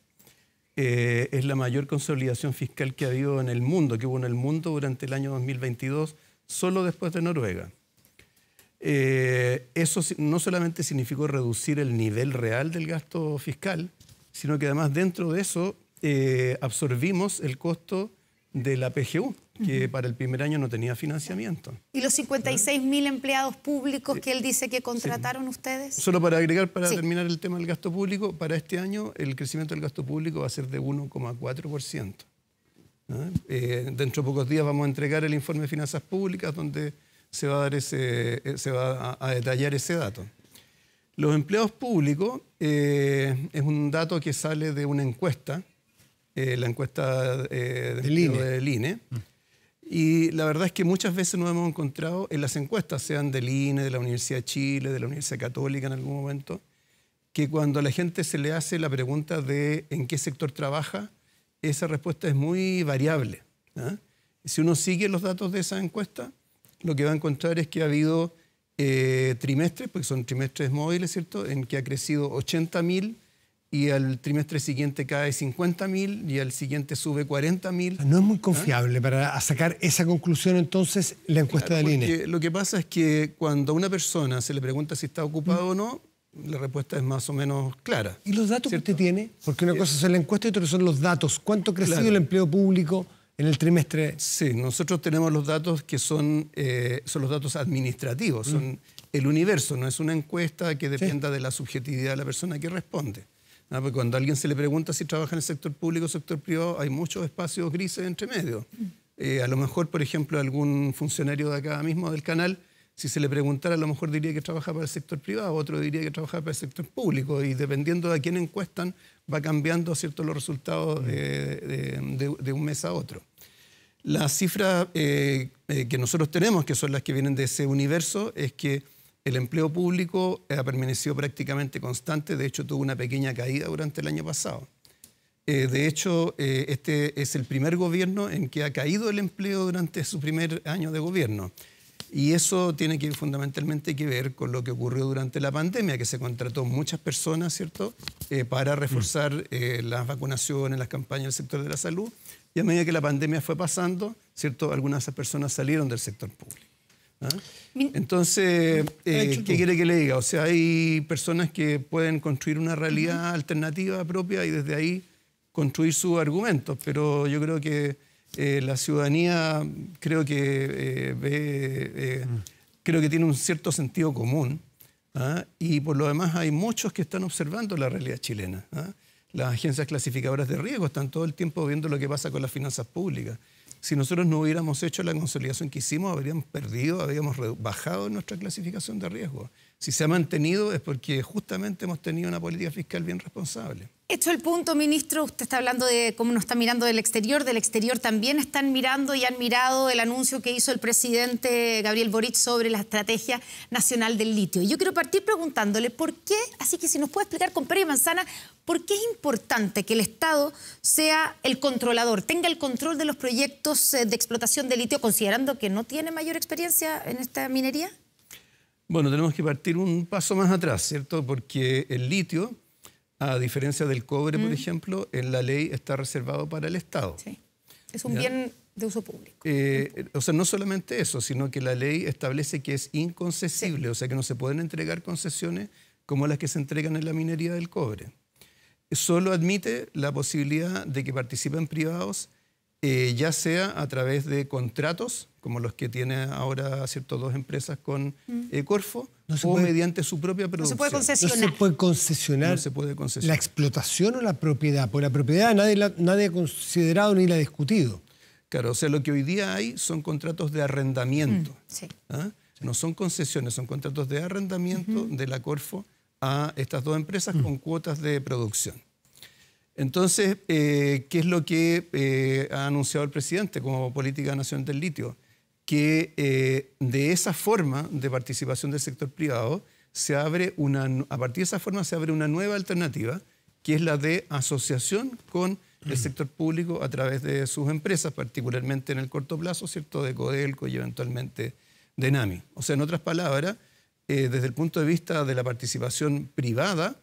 Es la mayor consolidación fiscal que ha habido en el mundo, que hubo en el mundo durante el año 2022, solo después de Noruega. Eso no solamente significó reducir el nivel real del gasto fiscal, sino que además dentro de eso absorbimos el costo de la PGU, que para el primer año no tenía financiamiento. ¿Y los 56.000 empleados públicos que él dice que contrataron ustedes? Solo para agregar, para terminar el tema del gasto público, para este año el crecimiento del gasto público va a ser de 1,4%. Dentro de pocos días vamos a entregar el informe de finanzas públicas donde se va a detallar ese dato. Los empleados públicos es un dato que sale de una encuesta, la encuesta del INE. Y la verdad es que muchas veces nos hemos encontrado en las encuestas, sean del INE, de la Universidad de Chile, de la Universidad Católica en algún momento, que cuando a la gente se le hace la pregunta de en qué sector trabaja, esa respuesta es muy variable. Si uno sigue los datos de esa encuesta, lo que va a encontrar es que ha habido trimestres, porque son trimestres móviles, ¿cierto?, en que ha crecido 80.000 y al trimestre siguiente cae 50.000 y al siguiente sube 40.000. No es muy confiable para sacar esa conclusión entonces la encuesta del INE. Lo que pasa es que cuando a una persona se le pregunta si está ocupado o no, la respuesta es más o menos clara. ¿Y los datos ¿cierto? que usted tiene? Porque una cosa es la encuesta y otra son los datos. ¿Cuánto ha crecido el empleo público en el trimestre? Sí, nosotros tenemos los datos que son los datos administrativos, son el universo, no es una encuesta que dependa de la subjetividad de la persona que responde. Porque cuando a alguien se le pregunta si trabaja en el sector público o sector privado, hay muchos espacios grises entre medio. A lo mejor, por ejemplo, algún funcionario de acá mismo del canal, si se le preguntara, a lo mejor diría que trabaja para el sector privado, otro diría que trabaja para el sector público, y dependiendo de a quién encuestan, va cambiando, ¿cierto?, los resultados de un mes a otro. Las cifras que nosotros tenemos, que son las que vienen de ese universo, es que el empleo público ha permanecido prácticamente constante, de hecho tuvo una pequeña caída durante el año pasado. De hecho, este es el primer gobierno en que ha caído el empleo durante su primer año de gobierno. Y eso tiene fundamentalmente que ver con lo que ocurrió durante la pandemia, que se contrató muchas personas, ¿cierto?, para reforzar las vacunaciones, las campañas del sector de la salud. Y a medida que la pandemia fue pasando, ¿cierto?, algunas de esas personas salieron del sector público. Entonces, ¿qué quiere que le diga? O sea, hay personas que pueden construir una realidad alternativa propia y desde ahí construir sus argumentos, pero yo creo que la ciudadanía creo que tiene un cierto sentido común, y por lo demás hay muchos que están observando la realidad chilena. Las agencias clasificadoras de riesgo están todo el tiempo viendo lo que pasa con las finanzas públicas. Si nosotros no hubiéramos hecho la consolidación que hicimos, habríamos bajado nuestra clasificación de riesgo. Si se ha mantenido es porque justamente hemos tenido una política fiscal bien responsable. Hecho el punto, ministro, usted está hablando de cómo nos está mirando del exterior también están mirando y han mirado el anuncio que hizo el presidente Gabriel Boric sobre la estrategia nacional del litio. Y yo quiero partir preguntándole por qué, así que si nos puede explicar con pera y manzana, ¿por qué es importante que el Estado sea el controlador, tenga el control de los proyectos de explotación de litio, considerando que no tiene mayor experiencia en esta minería? Bueno, tenemos que partir un paso más atrás, ¿cierto? Porque el litio, a diferencia del cobre, por ejemplo, en la ley está reservado para el Estado. Sí. Es un bien de uso público. O sea, no solamente eso, sino que la ley establece que es inconcesible, o sea, que no se pueden entregar concesiones como las que se entregan en la minería del cobre. Solo admite la posibilidad de que participen privados, ya sea a través de contratos, como los que tiene ahora ciertas dos empresas con Corfo, o mediante su propia producción. No se puede concesionar. No se puede concesionar, No se puede concesionar. la explotación o la propiedad, porque la propiedad nadie ha considerado ni la ha discutido. Claro, o sea, lo que hoy día hay son contratos de arrendamiento. Sí. ¿Ah? No son concesiones, son contratos de arrendamiento de la Corfo a estas dos empresas con cuotas de producción. Entonces, ¿qué es lo que ha anunciado el presidente como política nacional del litio? Que de esa forma de participación del sector privado, a partir de esa forma se abre una nueva alternativa, que es la de asociación con el sector público a través de sus empresas, particularmente en el corto plazo, ¿cierto?, de Codelco y eventualmente de NAMI. O sea, en otras palabras, desde el punto de vista de la participación privada,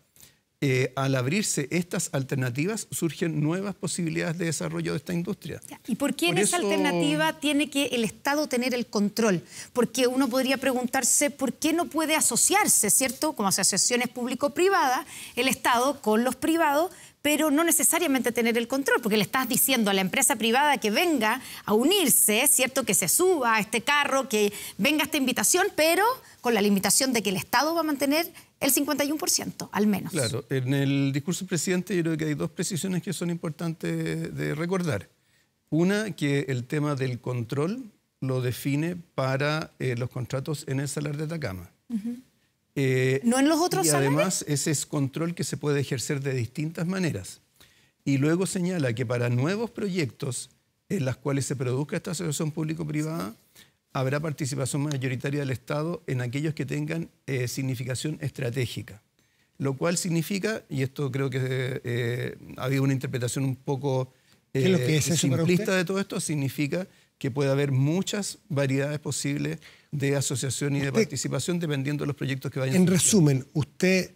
al abrirse estas alternativas surgen nuevas posibilidades de desarrollo de esta industria. ¿Y por qué en esa alternativa tiene que el Estado tener el control? Porque uno podría preguntarse por qué no puede asociarse, ¿cierto?, como asociaciones público-privadas, el Estado con los privados, pero no necesariamente tener el control, porque le estás diciendo a la empresa privada que venga a unirse, ¿cierto?, que se suba a este carro, que venga a esta invitación, pero con la limitación de que el Estado va a mantener el 51%, al menos. Claro, en el discurso del presidente yo creo que hay dos precisiones que son importantes de recordar. Una, que el tema del control lo define para los contratos en el Salar de Atacama. ¿No en los otros salares? Y además ese es control que se puede ejercer de distintas maneras. Y luego señala que para nuevos proyectos en los cuales se produzca esta asociación público-privada, habrá participación mayoritaria del Estado en aquellos que tengan significación estratégica. Lo cual significa, y esto creo que ha habido una interpretación un poco ¿qué es lo que es eso simplista de todo esto, significa que puede haber muchas variedades posibles de asociación y de participación dependiendo de los proyectos que vayan. En resumen, usted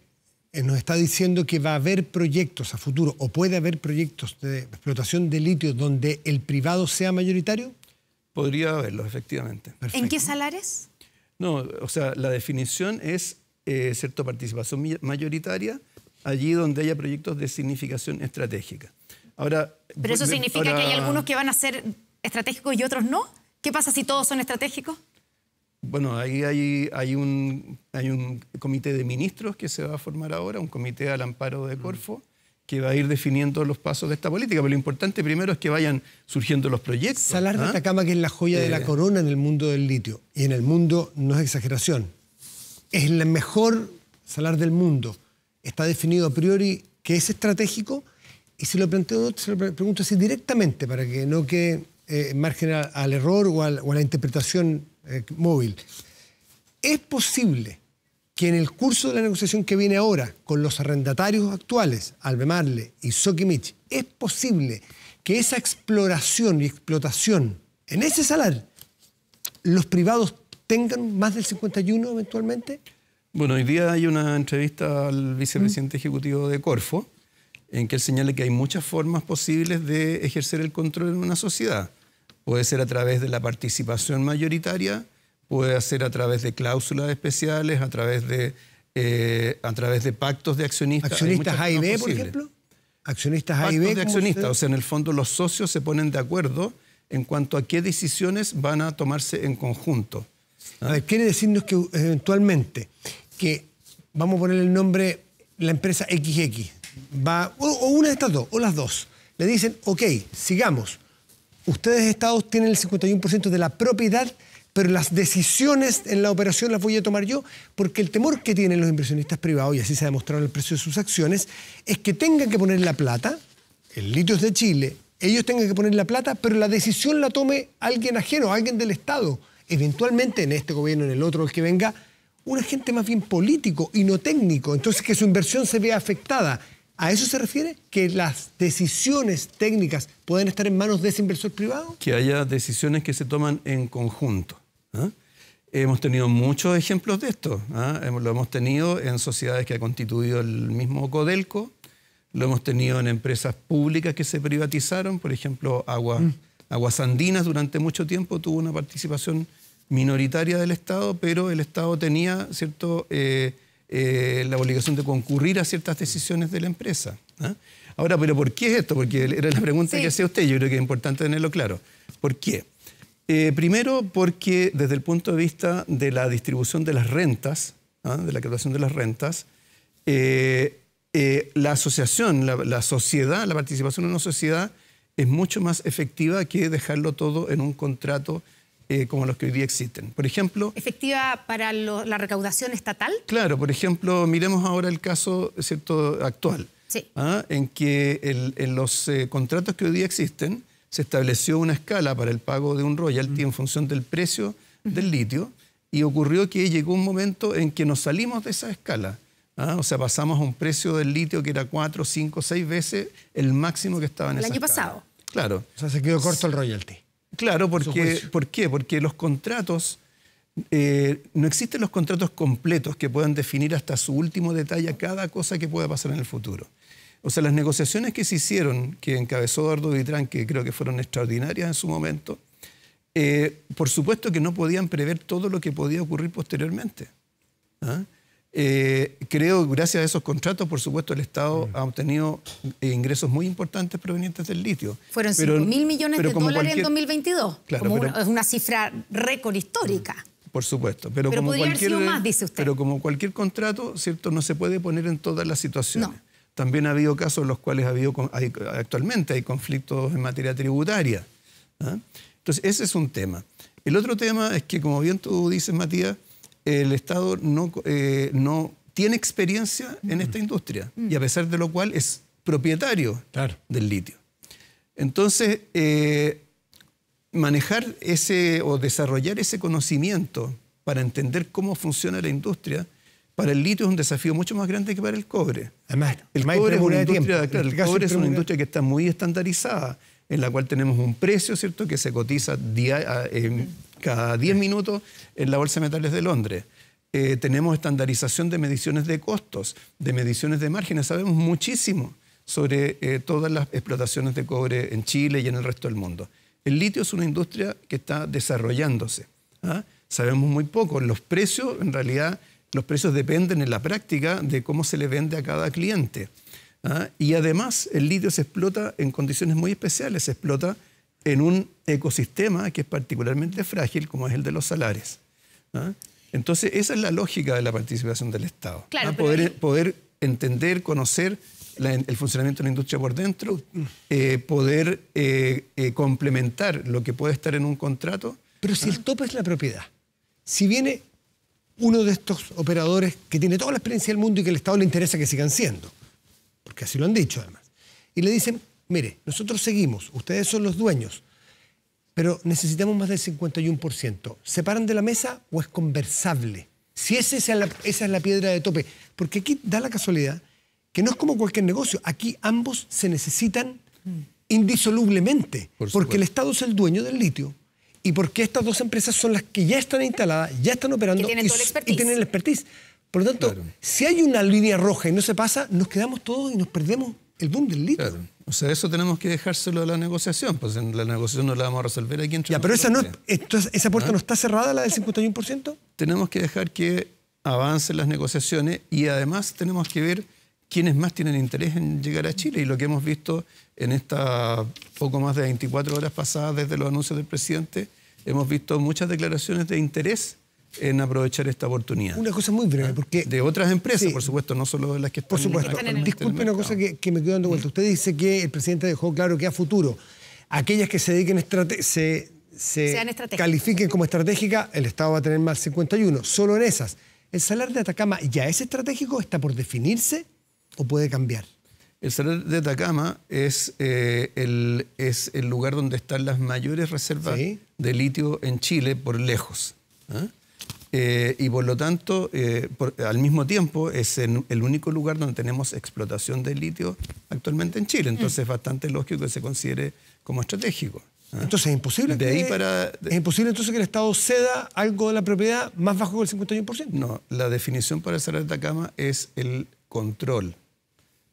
nos está diciendo que va a haber proyectos a futuro o puede haber proyectos de explotación de litio donde el privado sea mayoritario. Podría haberlo, efectivamente. Perfecto. ¿En qué salares? No, o sea, la definición es cierta participación mayoritaria allí donde haya proyectos de significación estratégica. Ahora, ¿pero eso significa que hay algunos que van a ser estratégicos y otros no? ¿Qué pasa si todos son estratégicos? Bueno, ahí hay un comité de ministros que se va a formar ahora, un comité al amparo de Corfo, que va a ir definiendo los pasos de esta política. Pero lo importante primero es que vayan surgiendo los proyectos. Salar de Atacama, que es la joya de la corona en el mundo del litio. Y en el mundo, no es exageración, es el mejor salar del mundo. Está definido a priori que es estratégico y se lo pregunto así directamente para que no quede margen al error o a la interpretación móvil. ¿Es posible que en el curso de la negociación que viene ahora con los arrendatarios actuales, Albemarle y Sokimich, es posible que esa exploración y explotación en ese salar, los privados tengan más del 51 eventualmente? Bueno, hoy día hay una entrevista al vicepresidente ejecutivo de Corfo en que él señala que hay muchas formas posibles de ejercer el control en una sociedad. Puede ser a través de la participación mayoritaria, puede ser a través de cláusulas especiales, a través de pactos de accionistas. ¿Accionistas A y B, por ejemplo? ¿Accionistas A y B? Pactos de accionistas, o sea, en el fondo los socios se ponen de acuerdo en cuanto a qué decisiones van a tomarse en conjunto. A ver, quiere decirnos que eventualmente, que vamos a poner el nombre, la empresa XX, va, o una de estas dos, o las dos, le dicen, ok, sigamos. Ustedes, Estados, tienen el 51% de la propiedad, pero las decisiones en la operación las voy a tomar yo, porque el temor que tienen los inversionistas privados, y así se ha demostrado en el precio de sus acciones, es que tengan que poner la plata, el litio es de Chile, ellos tengan que poner la plata, pero la decisión la tome alguien ajeno, alguien del Estado. Eventualmente, en este gobierno, en el otro, el que venga, un agente más bien político y no técnico, entonces que su inversión se vea afectada. ¿A eso se refiere? ¿Que las decisiones técnicas pueden estar en manos de ese inversor privado? Que haya decisiones que se toman en conjunto. Hemos tenido muchos ejemplos de esto. Lo hemos tenido en sociedades que ha constituido el mismo Codelco, lo hemos tenido en empresas públicas que se privatizaron, por ejemplo, Aguas Aguas Andinas durante mucho tiempo tuvo una participación minoritaria del Estado, pero el Estado tenía, ¿cierto?, la obligación de concurrir a ciertas decisiones de la empresa. ¿Ah? Ahora, ¿pero por qué es esto? Porque era la pregunta que hacía usted, yo creo que es importante tenerlo claro. ¿Por qué? Primero, porque desde el punto de vista de la distribución de las rentas, de la creación de las rentas, la asociación, la sociedad, la participación en una sociedad es mucho más efectiva que dejarlo todo en un contrato como los que hoy día existen. Por ejemplo... ¿Efectiva para la recaudación estatal? Claro, por ejemplo, miremos ahora el caso, ¿cierto?, actual, sí. En que en los contratos que hoy día existen se estableció una escala para el pago de un royalty en función del precio del litio, y ocurrió que llegó un momento en que nos salimos de esa escala. O sea, pasamos a un precio del litio que era 4, 5, 6 veces el máximo que estaba en esa escala. El año pasado. Claro. O sea, se quedó corto el royalty. Claro, ¿por qué? Porque los contratos, no existen los contratos completos que puedan definir hasta su último detalle cada cosa que pueda pasar en el futuro. O sea, las negociaciones que se hicieron, que encabezó Eduardo Vitrán, que creo que fueron extraordinarias en su momento, por supuesto que no podían prever todo lo que podía ocurrir posteriormente. Creo, gracias a esos contratos, por supuesto, el Estado ha obtenido ingresos muy importantes provenientes del litio. Fueron 5.000 millones de dólares en 2022. Claro, es una cifra récord histórica. Por supuesto. Pero como podría haber sido más, dice usted. Pero como cualquier contrato, ¿cierto?, no se puede poner en todas las situaciones. No. También ha habido casos en los cuales actualmente hay conflictos en materia tributaria. Entonces, ese es un tema. El otro tema es que, como bien tú dices, Matías, el Estado no tiene experiencia en esta industria, y a pesar de lo cual es propietario del litio. Entonces, manejar o desarrollar ese conocimiento para entender cómo funciona la industria, para el litio es un desafío mucho más grande que para el cobre. Además, el cobre es una industria, claro, el cobre es una industria que está muy estandarizada, en la cual tenemos un precio, ¿cierto?, que se cotiza cada 10 minutos en la Bolsa de Metales de Londres. Tenemos estandarización de mediciones de costos, de mediciones de márgenes. Sabemos muchísimo sobre todas las explotaciones de cobre en Chile y en el resto del mundo. El litio es una industria que está desarrollándose. Sabemos muy poco. Los precios, en realidad, los precios dependen en la práctica de cómo se le vende a cada cliente. Y además, el litio se explota en condiciones muy especiales. Se explota en un ecosistema que es particularmente frágil, como es el de los salares. Entonces, esa es la lógica de la participación del Estado. Claro, poder entender, conocer el funcionamiento de la industria por dentro, poder complementar lo que puede estar en un contrato. Pero si el tope es la propiedad, si viene uno de estos operadores que tiene toda la experiencia del mundo y que al Estado le interesa que sigan siendo, porque así lo han dicho además, y le dicen, mire, nosotros seguimos, ustedes son los dueños, pero necesitamos más del 51%. ¿Se paran de la mesa o es conversable? Si esa es la piedra de tope. Porque aquí da la casualidad que no es como cualquier negocio. Aquí ambos se necesitan indisolublemente. Porque el Estado es el dueño del litio y porque estas dos empresas son las que ya están instaladas, ya están operando y tienen el expertise. Por lo tanto, si hay una línea roja y no se pasa, nos quedamos todos y nos perdemos el boom del litio. Claro. O sea, eso tenemos que dejárselo a la negociación, pues en la negociación no la vamos a resolver aquí entre pero esa puerta no está cerrada, la del 51%. Tenemos que dejar que avancen las negociaciones y además tenemos que ver quiénes más tienen interés en llegar a Chile. Y lo que hemos visto en esta poco más de 24 horas pasadas desde los anuncios del presidente, hemos visto muchas declaraciones de interés en aprovechar esta oportunidad. Una cosa muy breve, porque... De otras empresas, por supuesto, no solo de las que están... Por supuesto. Disculpe una cosa que me quedó dando vuelta. Usted dice que el presidente dejó claro que a futuro aquellas que se dediquen califiquen como estratégica, el Estado va a tener más 51. Solo en esas. ¿El salar de Atacama ya es estratégico? ¿Está por definirse o puede cambiar? El salar de Atacama es el lugar donde están las mayores reservas de litio en Chile por lejos. Y por lo tanto, al mismo tiempo, es el único lugar donde tenemos explotación de litio actualmente en Chile. Entonces es bastante lógico que se considere como estratégico. Entonces es imposible, ¿es imposible entonces que el Estado ceda algo de la propiedad más bajo que el 51%? No, la definición para el salar de Atacama es el control.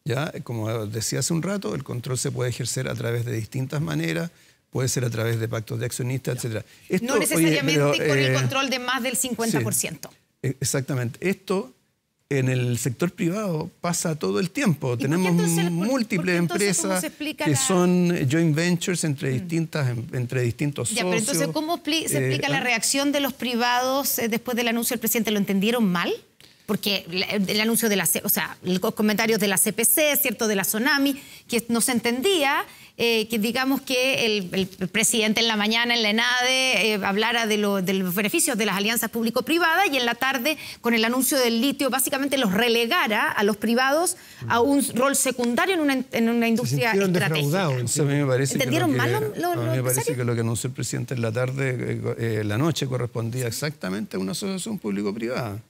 ¿Ya? Como decía hace un rato, el control se puede ejercer a través de distintas maneras. puede ser a través de pactos de accionistas, etc. No necesariamente con el control de más del 50%. Sí, exactamente. Esto en el sector privado pasa todo el tiempo. Tenemos múltiples empresas que son joint ventures entre distintos socios. Pero entonces, ¿cómo se explica la reacción de los privados después del anuncio del presidente? ¿Lo entendieron mal? Porque el anuncio de los comentarios de la CPC, ¿cierto?, de la Sonami, que no se entendía, que digamos que el presidente en la mañana en la ENADE hablara de los beneficios de las alianzas público-privadas y en la tarde, con el anuncio del litio, básicamente los relegara a los privados a un rol secundario en una industria estratégica. A mí me parece ¿Entendieron mal me parece que lo que anunció el presidente en la tarde, la noche, correspondía exactamente a una asociación público-privada.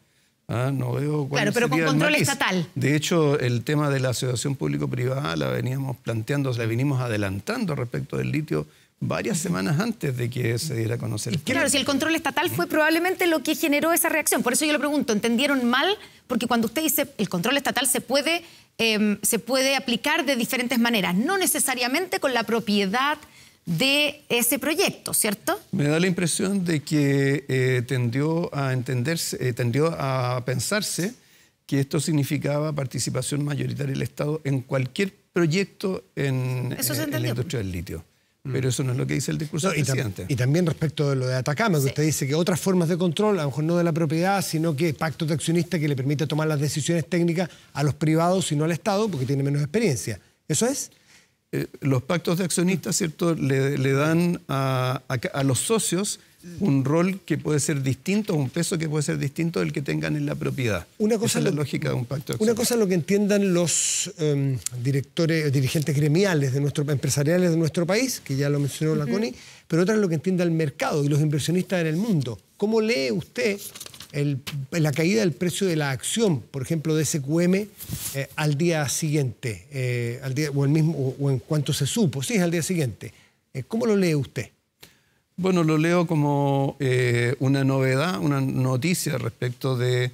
No veo cuál pero con sería control estatal. De hecho, el tema de la asociación público-privada la veníamos planteando, la venimos adelantando respecto del litio varias semanas antes de que se diera a conocer. Claro, si el control estatal fue probablemente lo que generó esa reacción. Por eso yo le pregunto, ¿entendieron mal? Porque cuando usted dice el control estatal se puede aplicar de diferentes maneras, no necesariamente con la propiedad de ese proyecto, ¿cierto? Me da la impresión de que tendió a pensarse que esto significaba participación mayoritaria del Estado en cualquier proyecto en la industria del litio. Pero eso no es lo que dice el discurso del presidente. Y también respecto de lo de Atacama, que usted dice que otras formas de control, a lo mejor no de la propiedad, sino que pactos de accionistas que le permite tomar las decisiones técnicas a los privados y no al Estado, porque tiene menos experiencia. ¿Eso es? Los pactos de accionistas, ¿cierto?, le dan a los socios un rol que puede ser distinto, un peso que puede ser distinto del que tengan en la propiedad. Esa es la lógica de un pacto de accionistas. Una cosa es lo que entiendan los dirigentes gremiales empresariales de nuestro país, que ya lo mencionó la Connie, pero otra es lo que entienda el mercado y los inversionistas en el mundo. ¿Cómo lee usted la caída del precio de la acción, por ejemplo, de SQM al día siguiente, o en cuanto se supo? Sí, es al día siguiente. ¿Cómo lo lee usted? Bueno, lo leo como una novedad, una noticia respecto de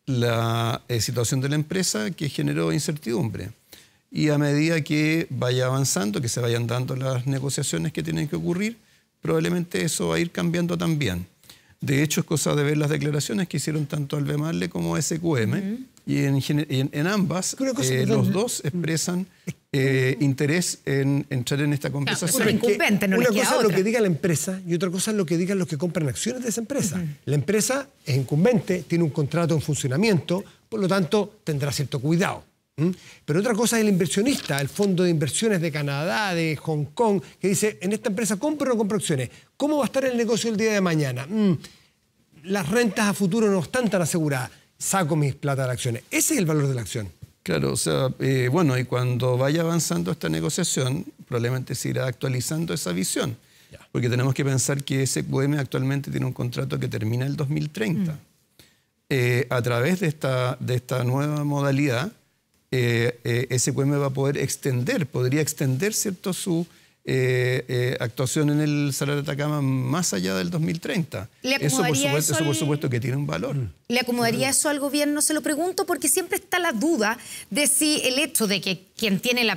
la situación de la empresa que generó incertidumbre. Y a medida que vaya avanzando, que se vayan dando las negociaciones que tienen que ocurrir, probablemente eso va a ir cambiando también. De hecho, es cosa de ver las declaraciones que hicieron tanto Albemarle como SQM, y en ambas los dos expresan interés en entrar en esta conversación. Una cosa es lo que diga la empresa y otra cosa es lo que digan los que compran acciones de esa empresa. La empresa es incumbente, tiene un contrato en funcionamiento, por lo tanto tendrá cierto cuidado. Pero otra cosa es el inversionista, el Fondo de Inversiones de Canadá, de Hong Kong, que dice, en esta empresa compro o no compro acciones. ¿Cómo va a estar el negocio el día de mañana? Las rentas a futuro no están tan aseguradas. Saco mis plata de las acciones. Ese es el valor de la acción. Claro, o sea, bueno, y cuando vaya avanzando esta negociación, probablemente se irá actualizando esa visión. Porque tenemos que pensar que SQM actualmente tiene un contrato que termina el 2030. A través de esta nueva modalidad, SQM va a poder podría extender, ¿cierto?, su actuación en el Salar de Atacama más allá del 2030. Eso por supuesto que tiene un valor. ¿Le acomodaría eso al gobierno? Se lo pregunto porque siempre está la duda de si el hecho de que quien tiene la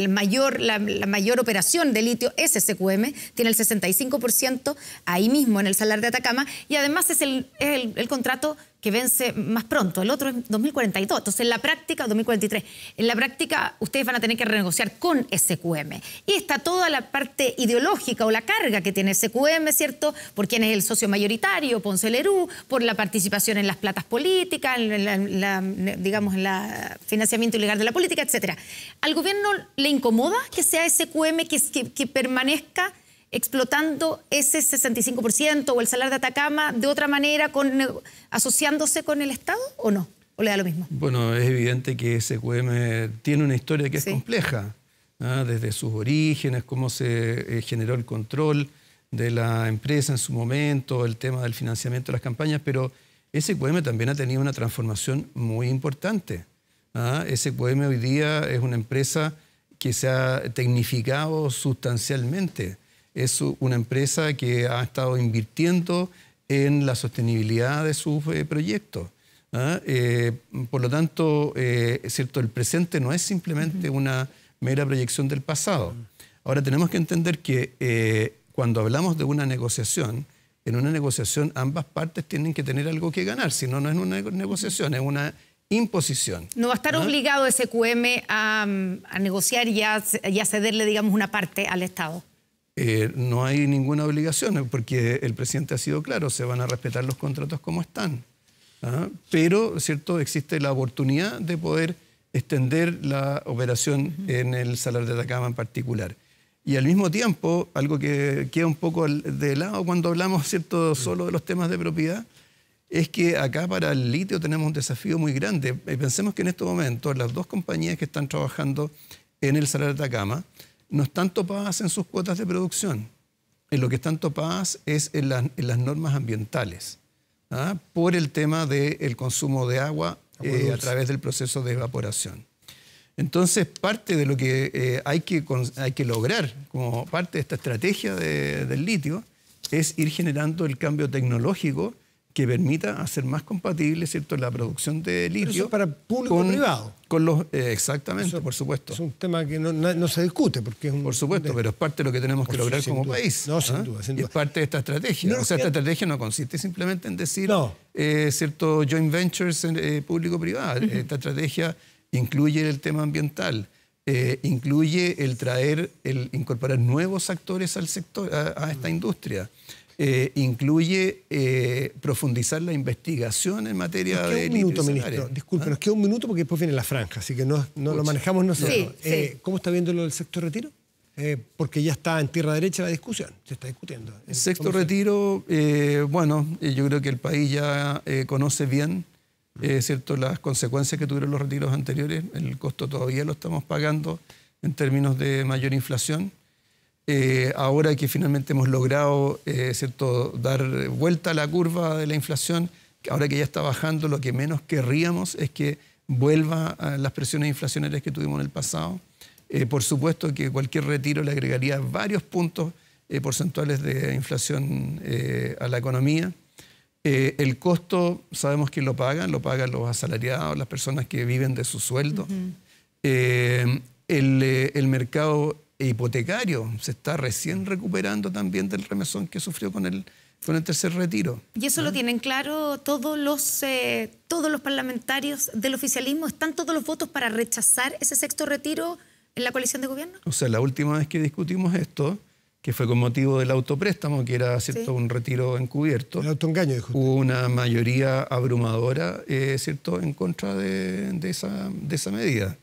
mayor operación de litio es SQM, tiene el 65% ahí mismo en el Salar de Atacama, y además es el contrato que vence más pronto, el otro es 2042, entonces en la práctica, 2043, en la práctica ustedes van a tener que renegociar con SQM. Y está toda la parte ideológica o la carga que tiene SQM, ¿cierto? Por quién es el socio mayoritario, Ponce Lerú, por la participación en las platas políticas, digamos, en el financiamiento ilegal de la política, etc. ¿Al gobierno le incomoda que sea SQM que permanezca explotando ese 65% o el Salar de Atacama de otra manera, asociándose con el Estado, o no? ¿O le da lo mismo? Bueno, es evidente que SQM tiene una historia que es compleja, desde sus orígenes, cómo se generó el control de la empresa en su momento, el tema del financiamiento de las campañas, pero SQM también ha tenido una transformación muy importante. SQM hoy día es una empresa que se ha tecnificado sustancialmente. Es una empresa que ha estado invirtiendo en la sostenibilidad de sus proyectos. Por lo tanto, ¿cierto?, el presente no es simplemente una mera proyección del pasado. Ahora tenemos que entender que cuando hablamos de una negociación, en una negociación ambas partes tienen que tener algo que ganar, si no, no es una negociación, es una imposición. No va a estar obligado SQM a negociar y a cederle, digamos, una parte al Estado. No hay ninguna obligación, porque el presidente ha sido claro, se van a respetar los contratos como están. Pero, ¿cierto?, existe la oportunidad de poder extender la operación en el Salar de Atacama en particular. Y al mismo tiempo, algo que queda un poco de lado cuando hablamos, ¿cierto?, solo de los temas de propiedad, es que acá para el litio tenemos un desafío muy grande. Pensemos que en estos momentos las dos compañías que están trabajando en el Salar de Atacama no están topadas en sus cuotas de producción. En lo que están topadas es en las normas ambientales, por el tema del consumo de agua a través del proceso de evaporación. Entonces, parte de lo que hay que lograr como parte de esta estrategia del litio es ir generando el cambio tecnológico que permita hacer más compatible, ¿cierto?, la producción de litio. Pero eso para público-privado. Exactamente, eso, por supuesto. Es un tema que no se discute. Porque es por supuesto, pero es parte de lo que tenemos que lograr como país. No, sin duda, sin duda. Y es parte de esta estrategia. Esta estrategia no consiste simplemente en decir, ¿cierto?, joint ventures público-privada. Esta estrategia incluye el tema ambiental, incluye el incorporar nuevos actores al sector, a esta industria. Incluye profundizar la investigación en materia de litio. Un minuto, ministro. Disculpe, nos queda un minuto porque después viene la franja, así que no lo manejamos nosotros. Sí. ¿Cómo está viendo lo del sexto retiro? Porque ya está en tierra derecha la discusión, se está discutiendo. El sexto retiro, bueno, yo creo que el país ya conoce bien, ¿cierto?, las consecuencias que tuvieron los retiros anteriores. El costo todavía lo estamos pagando en términos de mayor inflación. Ahora que finalmente hemos logrado ¿cierto?, dar vuelta a la curva de la inflación, ahora que ya está bajando, lo que menos querríamos es que vuelva a las presiones inflacionarias que tuvimos en el pasado. Por supuesto que cualquier retiro le agregaría varios puntos porcentuales de inflación a la economía. El costo sabemos que lo pagan los asalariados, las personas que viven de su sueldo. El mercado hipotecario se está recién recuperando también del remesón que sufrió con el tercer retiro. ¿Y eso lo tienen claro todos los parlamentarios del oficialismo? ¿Están todos los votos para rechazar ese sexto retiro en la coalición de gobierno? O sea, la última vez que discutimos esto, que fue con motivo del autopréstamo, que era, ¿cierto?, un retiro encubierto. El autoengaño, dijo usted. Hubo una mayoría abrumadora, ¿cierto?, en contra de esa medida.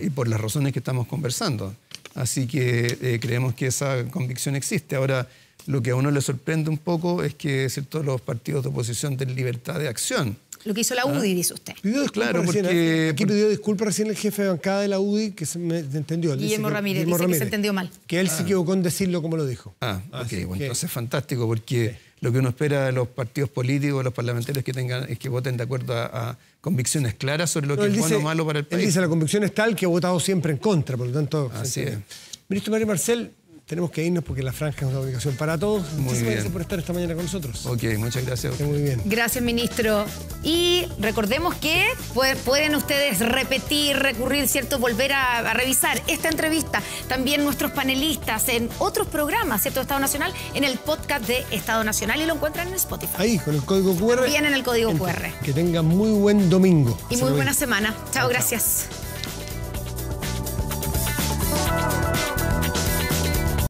Y por las razones que estamos conversando. Así que creemos que esa convicción existe. Ahora, lo que a uno le sorprende un poco es que, ¿cierto?, los partidos de oposición den libertad de acción. Lo que hizo la UDI, dice usted. Pidió disculpas aquí pidió disculpas recién el jefe de bancada de la UDI, que se me entendió. Guillermo Ramírez dice que se entendió mal. Que él se equivocó en decirlo como lo dijo. Ok, bueno, entonces es fantástico, porque lo que uno espera de los partidos políticos, los parlamentarios es que voten de acuerdo a convicciones claras sobre lo que es bueno o malo para el país. Él dice, la convicción es tal que ha votado siempre en contra, por lo tanto... Así es. Ministro Mario Marcel, tenemos que irnos porque la franja es una obligación para todos. Muchísimas gracias por estar esta mañana con nosotros. Ok, muchas gracias. Muy bien. Gracias, ministro. Y recordemos que pueden ustedes repetir, recurrir, ¿cierto?, volver a revisar esta entrevista. También nuestros panelistas en otros programas, ¿cierto?, de Estado Nacional, en el podcast de Estado Nacional, y lo encuentran en Spotify. Ahí, con el código QR. Bien en el código QR. Que tengan muy buen domingo. Y muy buena semana. Chao, gracias.